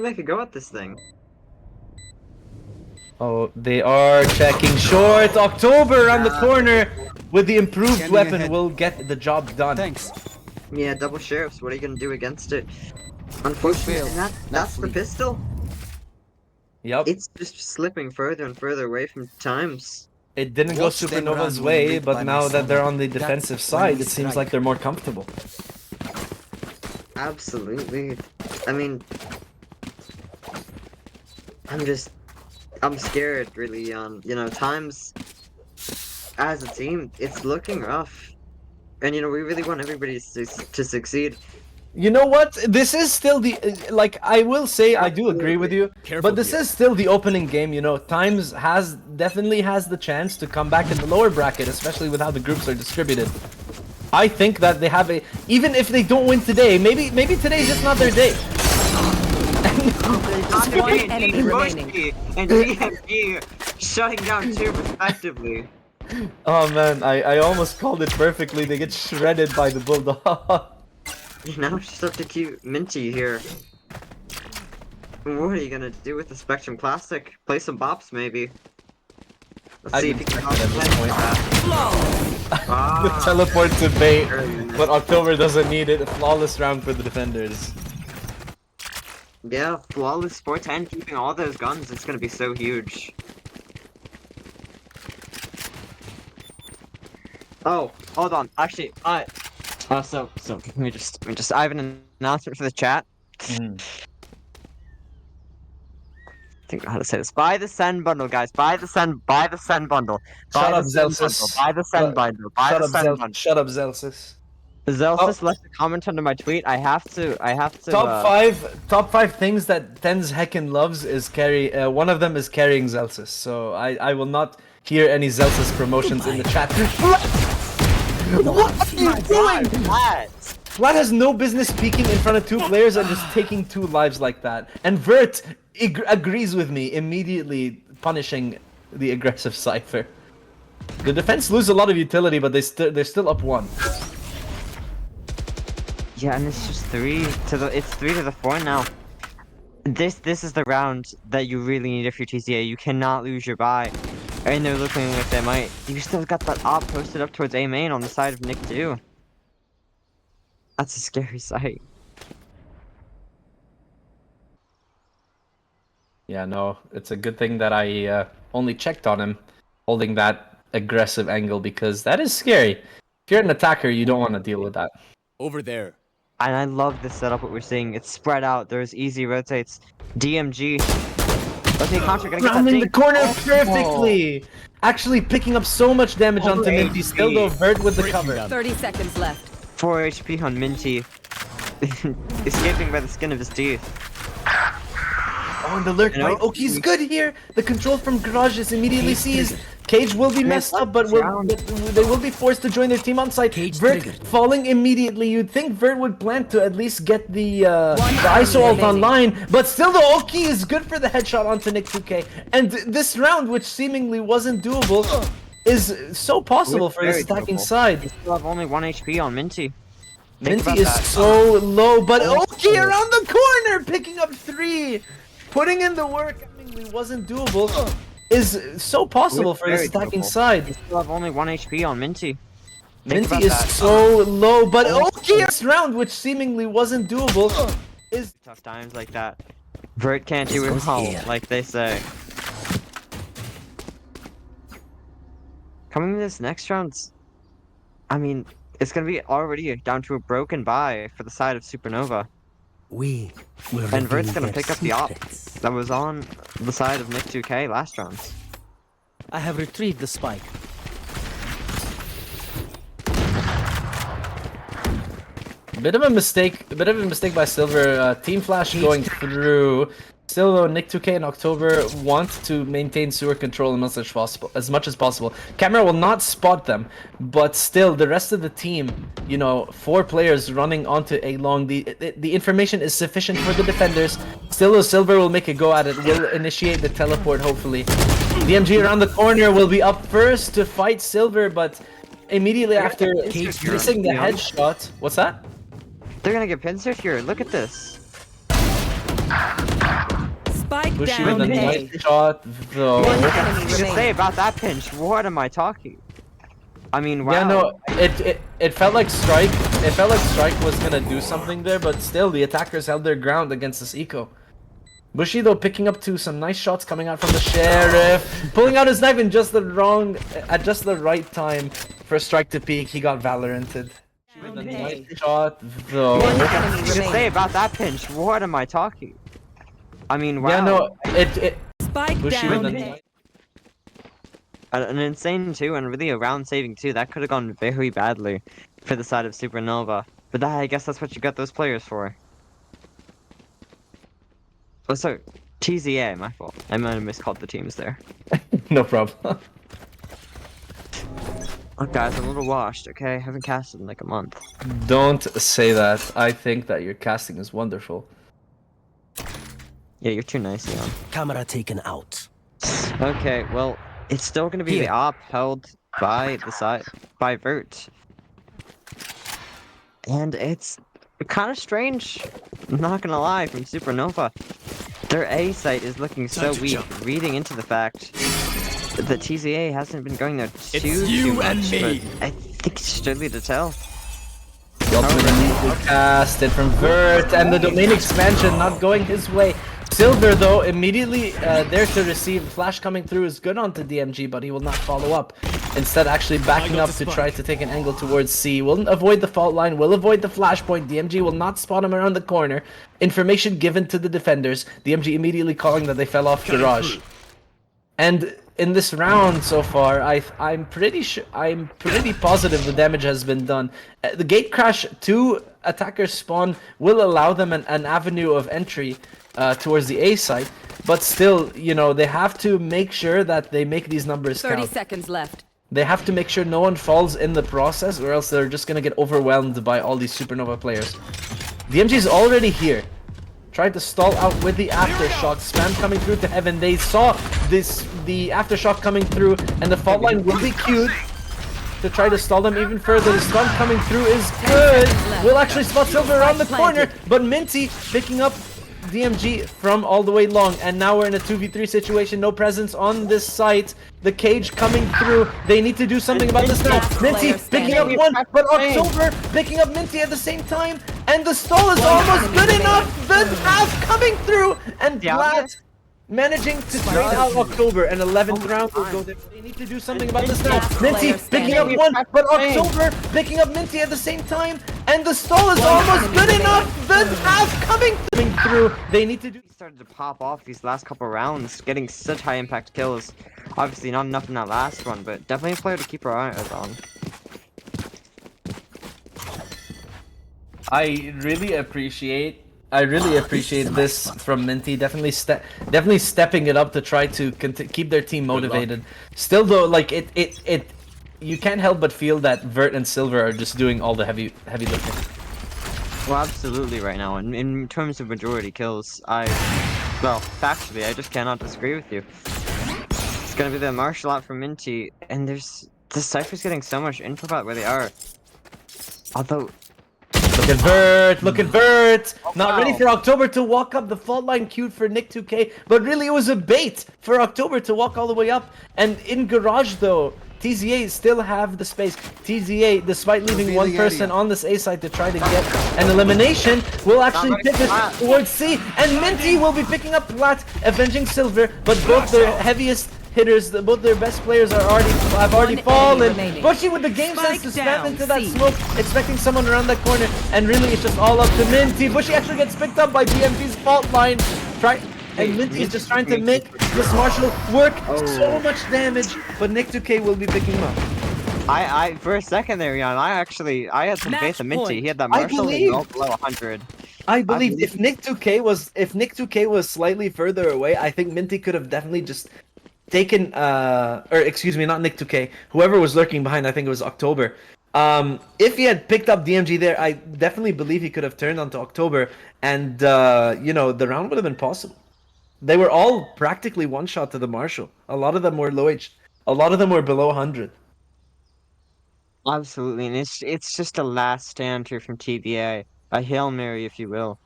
make a go at this thing. Oh, they are checking short. October around the corner with the improved weapon will get the job done. Thanks. Yeah, double sheriffs. What are you gonna do against it? Unfortunately, and that's the pistol. Yep. It's just slipping further and further away from Timez. It didn't go Watch them Supernova's run way, with but by now my that they're side. on the That's defensive when side, we it seems strike. like they're more comfortable. Absolutely. I mean, I'm scared really. You know, Timez as a team, it's looking rough, and you know we really want everybody to succeed. You know what? This is still the like I will say I do agree with you, but this is still the opening game. You know, Timez definitely has the chance to come back in the lower bracket, especially with how the groups are distributed. I think that they have even if they don't win today, maybe today's just not their day. One enemy remaining, and DMG shutting down 2 respectively. Oh man, I almost called it perfectly. They get shredded by the Bulldog. Now it's just up to cute Minty here. What are you gonna do with the Spectrum Classic? Play some bops maybe. Let's see if you can at this point. Ah, The teleport to bait, but October doesn't need it. A flawless round for the defenders. yeah, flawless sports and keeping all those guns. It's gonna be so huge. Oh, hold on. Actually, so let me just I have an announcement for the chat. I think how to say this. Buy the Send bundle, guys. Buy the Send bundle. Shut up, Zelsis. Buy the Send bundle. Buy the Send bundle. Shut up, Zelsis. Zelsis left a comment under my tweet. I have to. Top five things that Tens heckin' loves is one of them is carrying Zelsis. So I will not hear any Zelsis promotions in the chat. What are you doing? Vlad has no business peeking in front of 2 players and just taking 2 lives like that. And Vert agrees with me, immediately punishing the aggressive Cypher. The defense lose a lot of utility, but they're still up 1. Yeah, and it's just 3 to the 4 now. This is the round that you really need if you're TCA. You cannot lose your buy. And they're looking like they might. You still got that op posted up towards A main on the side of Nick too. That's a scary sight. Yeah, no, it's a good thing that I only checked on him holding that aggressive angle because that is scary. If you're an attacker, you don't want to deal with that. Over there. And I love this setup, what we're seeing. It's spread out. There's easy rotates. DMG. Okay, Contra gonna get Rounding the corner perfectly! Actually picking up so much damage onto Minty. Still though, Vert with the cover. 30 seconds left. 4 HP on Minty. Escaping by the skin of his teeth. Oh, and the lurk by Oki's good here! The control from Garage is immediately seized. Cage will be messed up, but they will be forced to join their team on site. Vert falling immediately. You'd think Vert would plan to at least get the ISO ult online, but still the Oki is good for the headshot onto Nick 2K. And this round, which seemingly wasn't doable, is so possible for this attacking side. You still have only 1 HP on Minty. Minty is so low, but Oki around the corner, picking up 3. Putting in the work seemingly wasn't doable. Is so possible for this attacking side. You still have only 1 HP on Minty. Minty is so low, but this round, which seemingly wasn't doable, is tough times like that. Vert can't do it all, like they say. Coming in this next round, I mean, it's gonna be already down to a broken bye for the side of Supernova. And Vert's gonna pick up the op that was on the side of Nick 2K last round. I have retrieved the spike. bit of a mistake by Silver. Team Flash going through. Still though, Nick 2K and October want to maintain sewer control as much as possible. Camera will not spot them, but still, the rest of the team, you know, 4 players running onto A long. The information is sufficient for the defenders. Still though, Silver will make a go at it. Will initiate the teleport, hopefully. DMG around the corner will be up first to fight Silver, but immediately after missing the headshot. What's that? They're gonna get pincer here. Look at this. Spike Bushi with a nice shot, though. To say about that pinch, what am I talking? I mean, wow. Yeah, no, it felt like Strike. It felt like Strike was gonna do something there, but still, the attackers held their ground against this eco. Bushi though picking up some nice shots coming out from the Sheriff, pulling out his knife in just at just the right time for Strike to peek. He got Valoranted. With a nice shot, though. To say about that pinch, what am I talking? I mean, wow. Yeah, no, Spike Bushi down. with a An insane 2 and really a round saving 2. That could have gone very badly for the side of Supernova. But I guess that's what you got those players for. Oh, sorry. TZA, my fault. I might have miscalled the teams there. No problem. Look, guys, I'm a little washed, okay? I haven't casted in like a month. Don't say that. I think that your casting is wonderful. Yeah, you're too nice, Leon. Camera taken out. Okay, well, it's still gonna be the op held by the side by Vert. And it's kind of strange, I'm not gonna lie, from Supernova. Their A site is looking so weak, reading into the fact that TZA hasn't been going there too much, but I think it's too early to tell. Casted from Vert, and the domain expansion not going his way. Silver, though, immediately there to receive. Flash coming through is good onto DMG, but he will not follow up. Instead, actually backing up to try to take an angle towards C. Will avoid the fault line, will avoid the flashpoint. DMG will not spot him around the corner. Information given to the defenders. DMG immediately calling that they fell off Garage. And in this round so far, I'm pretty positive the damage has been done. The gate crash to attackers spawn will allow them an avenue of entry towards the A site, but still, you know, they have to make sure that they make these numbers count. 30 seconds left. They have to make sure no one falls in the process, or else they're just gonna get overwhelmed by all these Supernova players. DMG is already here. Tried to stall out with the aftershock. Spam coming through to heaven. They saw the aftershock coming through, and the fault line will be queued to try to stall them even further. The stun coming through is good. Will actually spot Silver around the corner, but Minty picking up DMG from all the way long, and now we're in a 2v3 situation. No presence on this site. The cage coming through. They need to do something about this now. Minty picking up one, but October picking up Minty at the same time, and the stall is almost good enough. The half coming through, and Blatt managing to trade out October. An 11th round will go there. They need to do something about this now. Minty picking up one, but October picking up Minty at the same time, and the stall is almost good enough. The half coming through. They need to do. Started to pop off these last couple rounds, getting such high impact kills. Obviously not enough in that last one, but definitely a player to keep our eyes on. I really appreciate this from Minty. Definitely stepping it up to try to keep their team motivated. Still though, like you can't help but feel that Vert and Silver are just doing all the heavy lifting. Well, absolutely right now. And in terms of majority kills, factually, I just cannot disagree with you. It's gonna be the martial art from Minty, and the Cypher's getting so much info about where they are. Although, look at Vert! Look at Vert! Not ready for October to walk up. The fault line queued for Nick 2K, but really it was a bait for October to walk all the way up. And in Garage though, TZA still have the space. TZA, despite leaving one person on this A side to try to get an elimination, will actually pivot towards C. And Minty will be picking up Plat, avenging Silver, but both their heaviest hitters, both their best players have already fallen. Bushy with the game sense to stand into that smoke, expecting someone around that corner, and really it's just all up to Minty. Bushy actually gets picked up by DMG's fault line. And Minty is just trying to make this Marshall work. So much damage, but Nick 2K will be picking him up. I for a second there, Jan, I had some faith in Minty. He had that Marshall well below 100. I believe if Nick 2K was slightly further away, I think Minty could have definitely just taken or excuse me, not Nick 2K, whoever was lurking behind, I think it was October. If he had picked up DMG there, I definitely believe he could have turned onto October, and you know, the round would have been possible. They were all practically one shot to the Marshall. A lot of them were low H. A lot of them were below 100. Absolutely, and it's just a last stand here from TBA, a Hail Mary, if you will.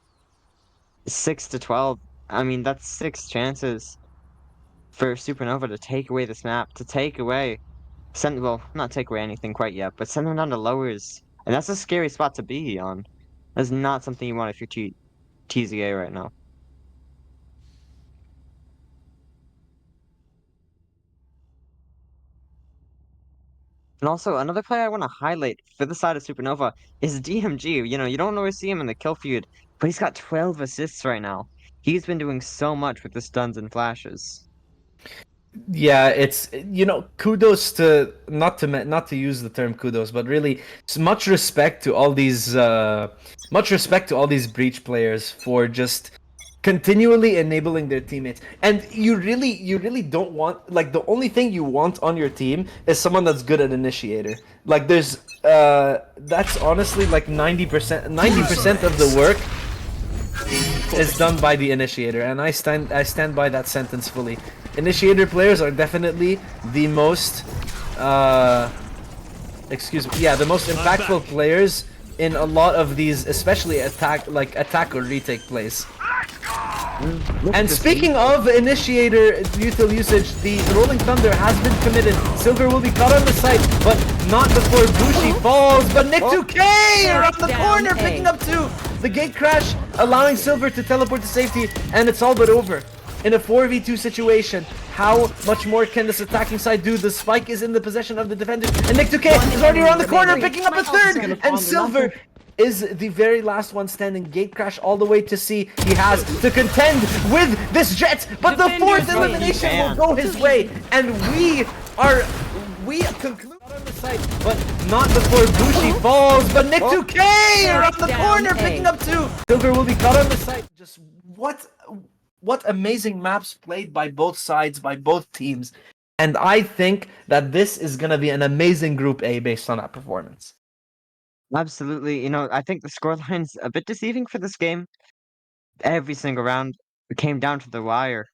6 to 12. I mean, that's 6 chances for Supernova to take away this map, to take away, well, not take away anything quite yet, but send them down to lowers. And that's a scary spot to be on. That's not something you want if you're TZA right now. And also, another player I want to highlight for the side of Supernova is DMG. You know, you don't always see him in the kill feud, but he's got 12 assists right now. He's been doing so much with the stuns and flashes. Yeah, it's kudos to not to use the term kudos, but really much respect to all these breach players for just continually enabling their teammates. And you really don't want, like, the only thing you want on your team is someone that's good at initiator. Like, there's that's honestly like 90% of the work is done by the initiator, and I stand by that sentence fully. Initiator players are definitely the most the most impactful players in a lot of these, especially attack or retake plays. And speaking of initiator util usage, the Rolling Thunder has been committed. Silver will be caught on the site, but not before Bushi falls. But Nick2K around the corner, picking up 2. The gate crash, allowing Silver to teleport to safety, and it's all but over. In a 4v2 situation, how much more can this attacking side do? The spike is in the possession of the defender, and Nick2K is already around the corner, picking up a 3rd, and Silver is the very last one standing. Gate crash all the way to C. He has to contend with this Jet, but the 4th elimination will go his way, and we conclude on the site, but not before Bushi falls. But Nick2K around the corner, picking up 2. Silver will be caught on the site. Just what amazing maps played by both sides, by both teams. And I think that this is going to be an amazing Group A based on that performance. Absolutely. You know, I think the scoreline's a bit deceiving for this game. Every single round came down to the wire.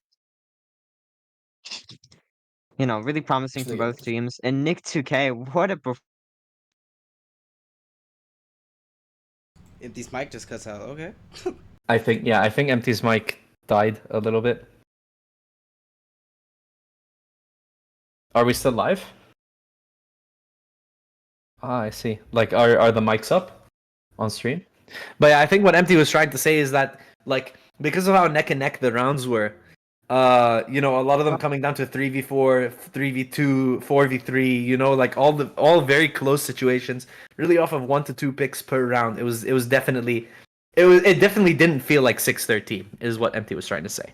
You know, really promising for both teams. And Nick2K, what a Empty's mic just cuts out. Okay. I think Empty's mic died a little bit. Are we still live? Ah, I see. Like, are the mics up on stream? But yeah, I think what Empty was trying to say is that, like, because of how neck and neck the rounds were, a lot of them coming down to 3v4, 3v2, 4v3, like all very close situations, really off of 1 to 2 picks per round. It definitely didn't feel like 6-13 is what Empty was trying to say.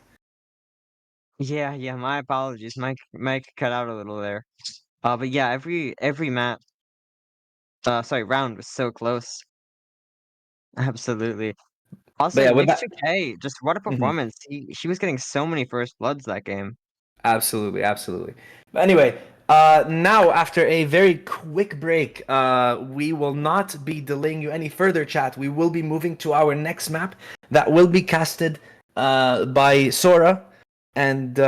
Yeah, my apologies. Mike cut out a little there. But yeah, every map, round was so close. Absolutely. Also, yeah, Nick2K, just what a Mhm. performance. She was getting so many first bloods that game. Absolutely. But anyway, now after a very quick break, we will not be delaying you any further, chat. We will be moving to our next map that will be casted by Sora, and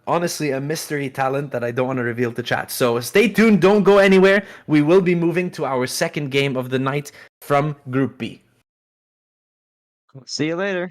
honestly, a mystery talent that I don't want to reveal to chat. So stay tuned, don't go anywhere. We will be moving to our second game of the night from Group B. See you later.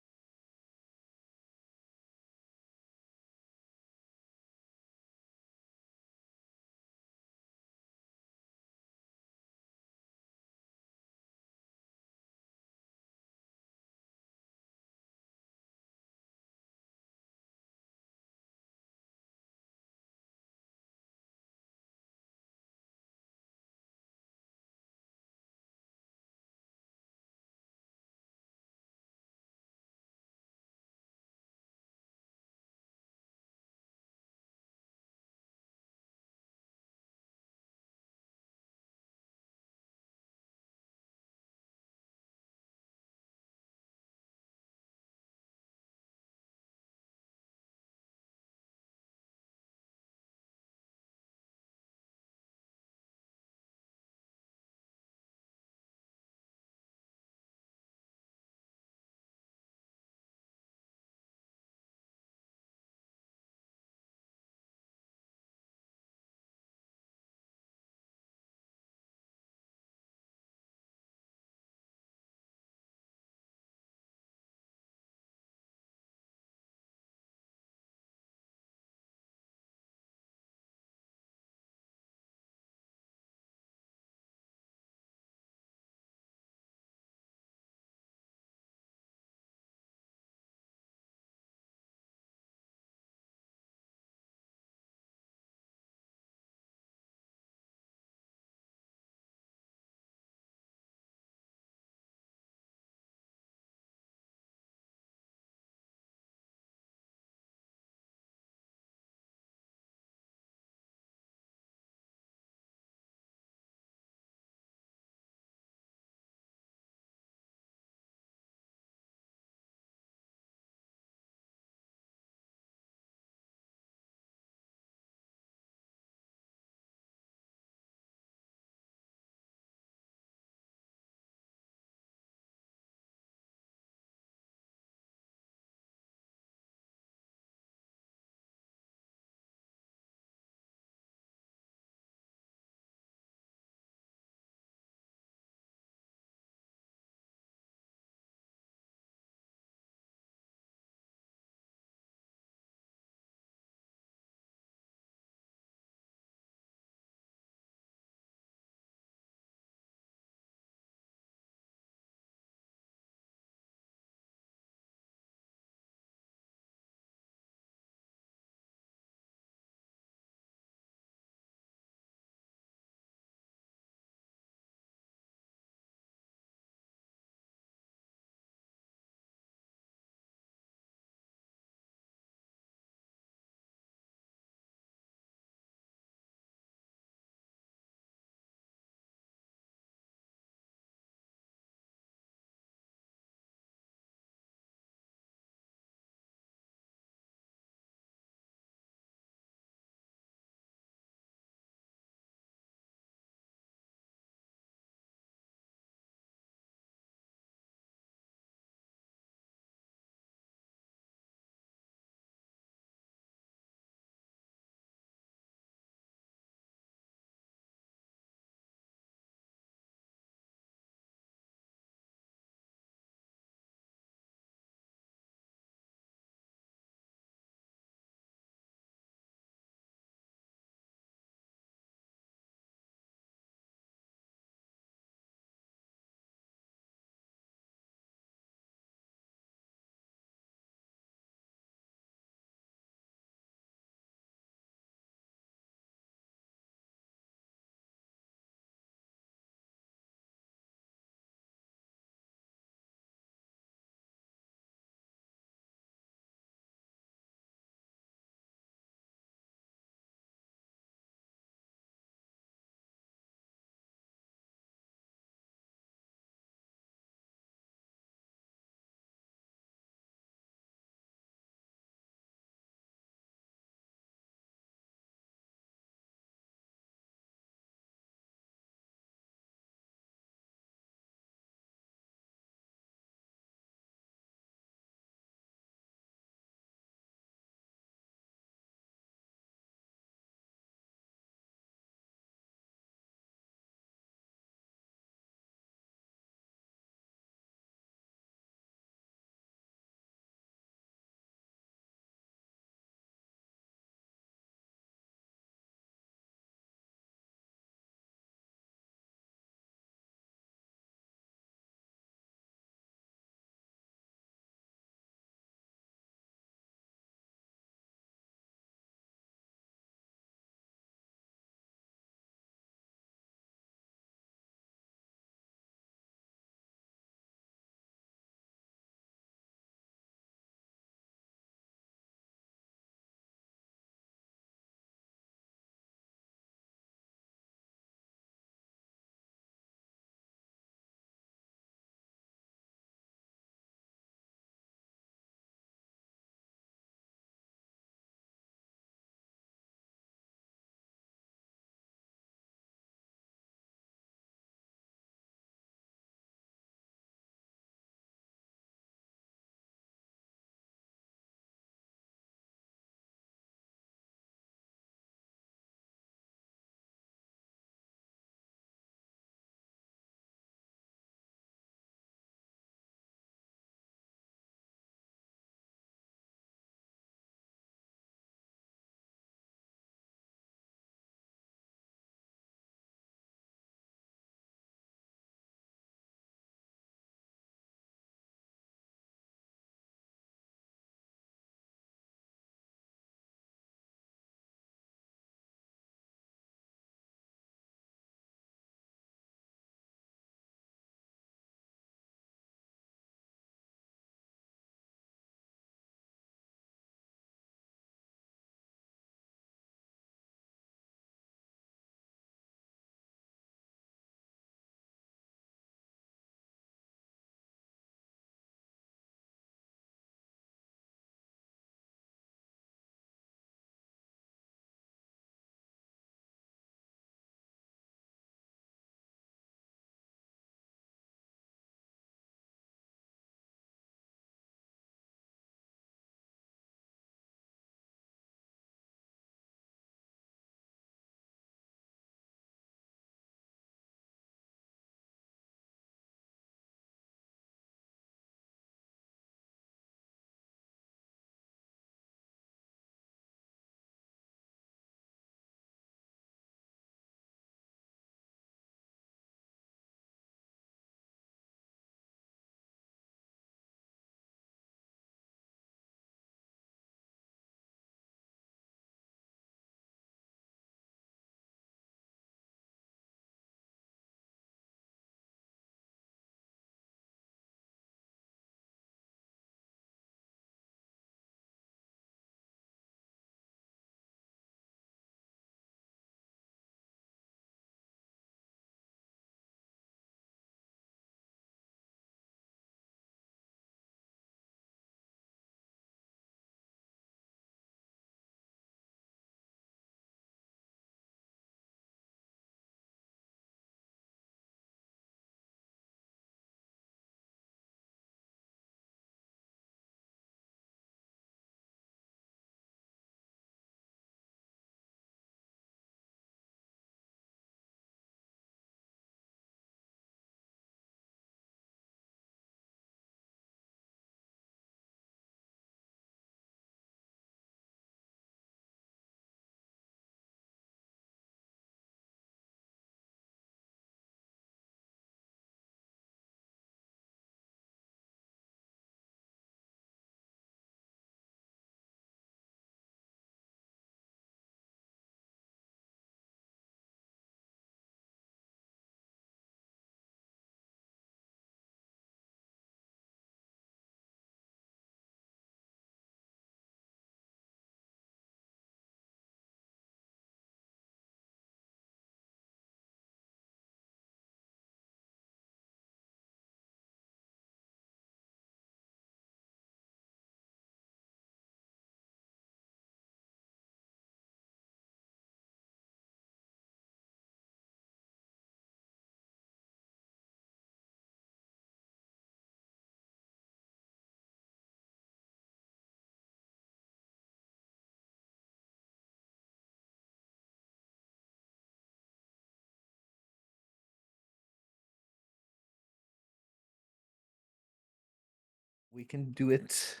We can do it.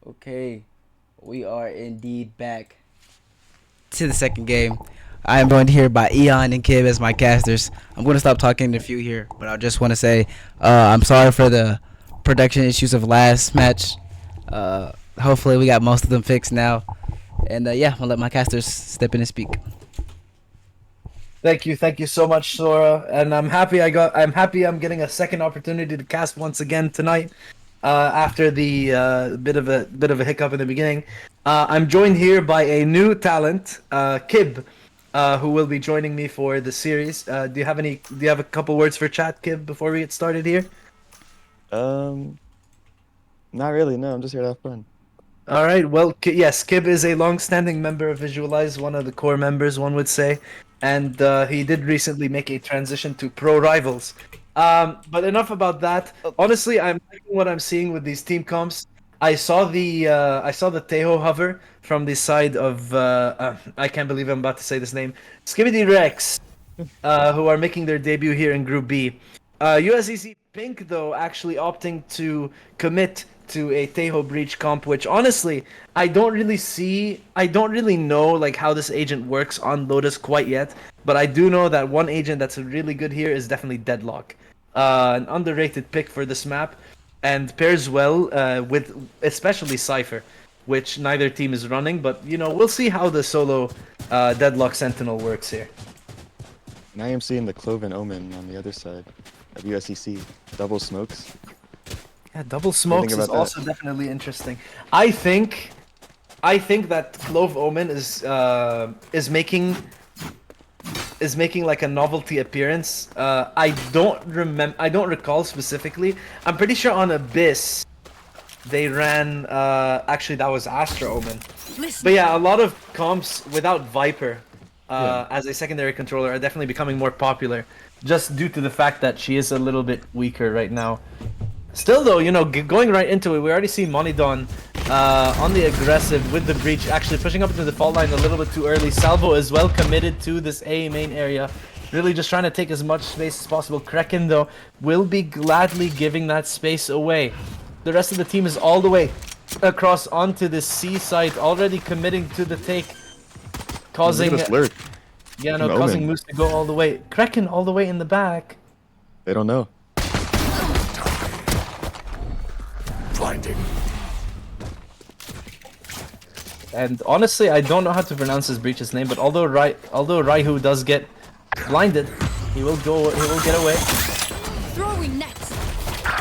Okay, we are indeed back to the second game. I am joined here by Eon and Kib as my casters. I'm going to stop talking to a few here, but I just want to say I'm sorry for the production issues of last match. Hopefully we got most of them fixed now. And yeah, I'll let my casters step in and speak. Thank you so much, Sora. And I'm happy I'm getting a second opportunity to cast once again tonight. After the bit of a hiccup in the beginning. I'm joined here by a new talent, Kib, who will be joining me for the series. Do you have a couple words for chat, Kib, before we get started here? Not really, no, I'm just here to have fun. All right, well, yes, Kib is a long-standing member of Visualize, one of the core members, one would say, and he did recently make a transition to Pro Rivals. But enough about that. Honestly, I'm liking what I'm seeing with these team comps. I saw the Teho hover from the side of I can't believe I'm about to say this name, Skibidi Rex, who are making their debut here in Group B. USEC Pink though actually opting to commit to a Teho Breach comp, which honestly I don't really know like how this agent works on Lotus quite yet, but I do know that one agent that's really good here is definitely Deadlock. An underrated pick for this map, and pairs well with especially Cypher, which neither team is running, but you know, we'll see how the solo Deadlock Sentinel works here. And I am seeing the Cloven Omen on the other side of USEC. Double smokes. Yeah, double smokes is also definitely interesting. I think that Clove Omen is making like a novelty appearance. I don't recall specifically. I'm pretty sure on Abyss they ran actually that was Astra Omen. But yeah, a lot of comps without Viper as a secondary controller are definitely becoming more popular, just due to the fact that she is a little bit weaker right now. Still though, you know, going right into it, we already see Monidon on the aggressive with the breach, actually pushing up into the fault line a little bit too early. Salvo is well committed to this A main area, really just trying to take as much space as possible. Kraken though will be gladly giving that space away. The rest of the team is all the way across onto the C site, already committing to the take, causing causing Moose to go all the way. Kraken all the way in the back. They don't know. Blinding. And honestly, I don't know how to pronounce his breach's name, but although Raihu does get blinded, he will get away. Throwing net.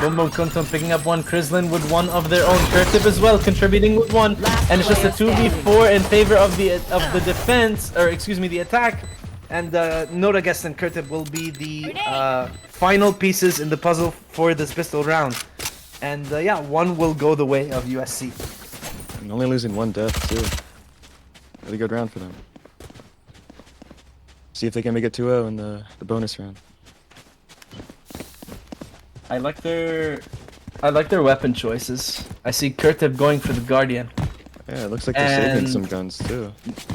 Boom Boom Kuntum picking up one, Krislin with one of their own, Kurtib as well contributing with one, and it's just a 2v4 in favor of the defense, or excuse me, the attack. And Noda Guest and Kurtib will be the final pieces in the puzzle for this pistol round. And yeah, one will go the way of USC. And only losing one death too. Really good round for them. See if they can make it 2-0 in the bonus round. I like their weapon choices. I see Kurtib going for the Guardian. Yeah, it looks like they're saving some guns too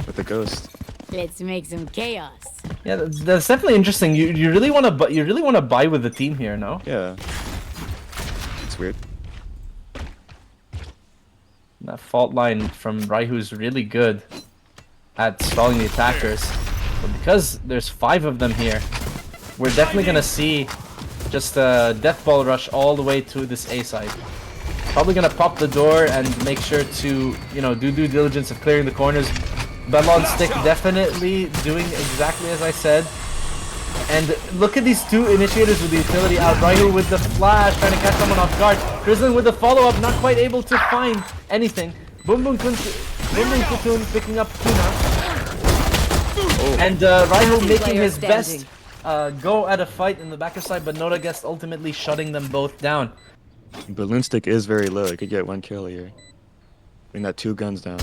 with the Ghost. Let's make some chaos. Yeah, that's definitely interesting. You really want to buy with the team here, no? Yeah. It's weird. That fault line from Raihu's really good at stalling the attackers. But because there's 5 of them here, we're definitely gonna see just a death ball rush all the way to this A side. Probably gonna pop the door and make sure to, you know, do due diligence of clearing the corners. Bellon Stick definitely doing exactly as I said. And look at these two initiators with the utility out. Raihu with the flash, trying to catch someone off guard. Krislin with the follow-up, not quite able to find anything. Boom Boom Kutun picking up Tuna. And Raihu making his best go at a fight in the backer side, but Noda Guest ultimately shutting them both down. Balloon Stick is very low. It could get 1 kill here. Bring that 2 guns down.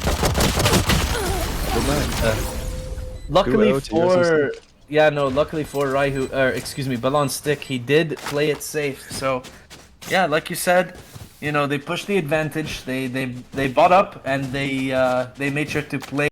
Luckily for... Yeah, no, luckily for Raihu, excuse me, Ballon Stick, he did play it safe. So, yeah, like you said, you know, they pushed the advantage. They bought up and they made sure to play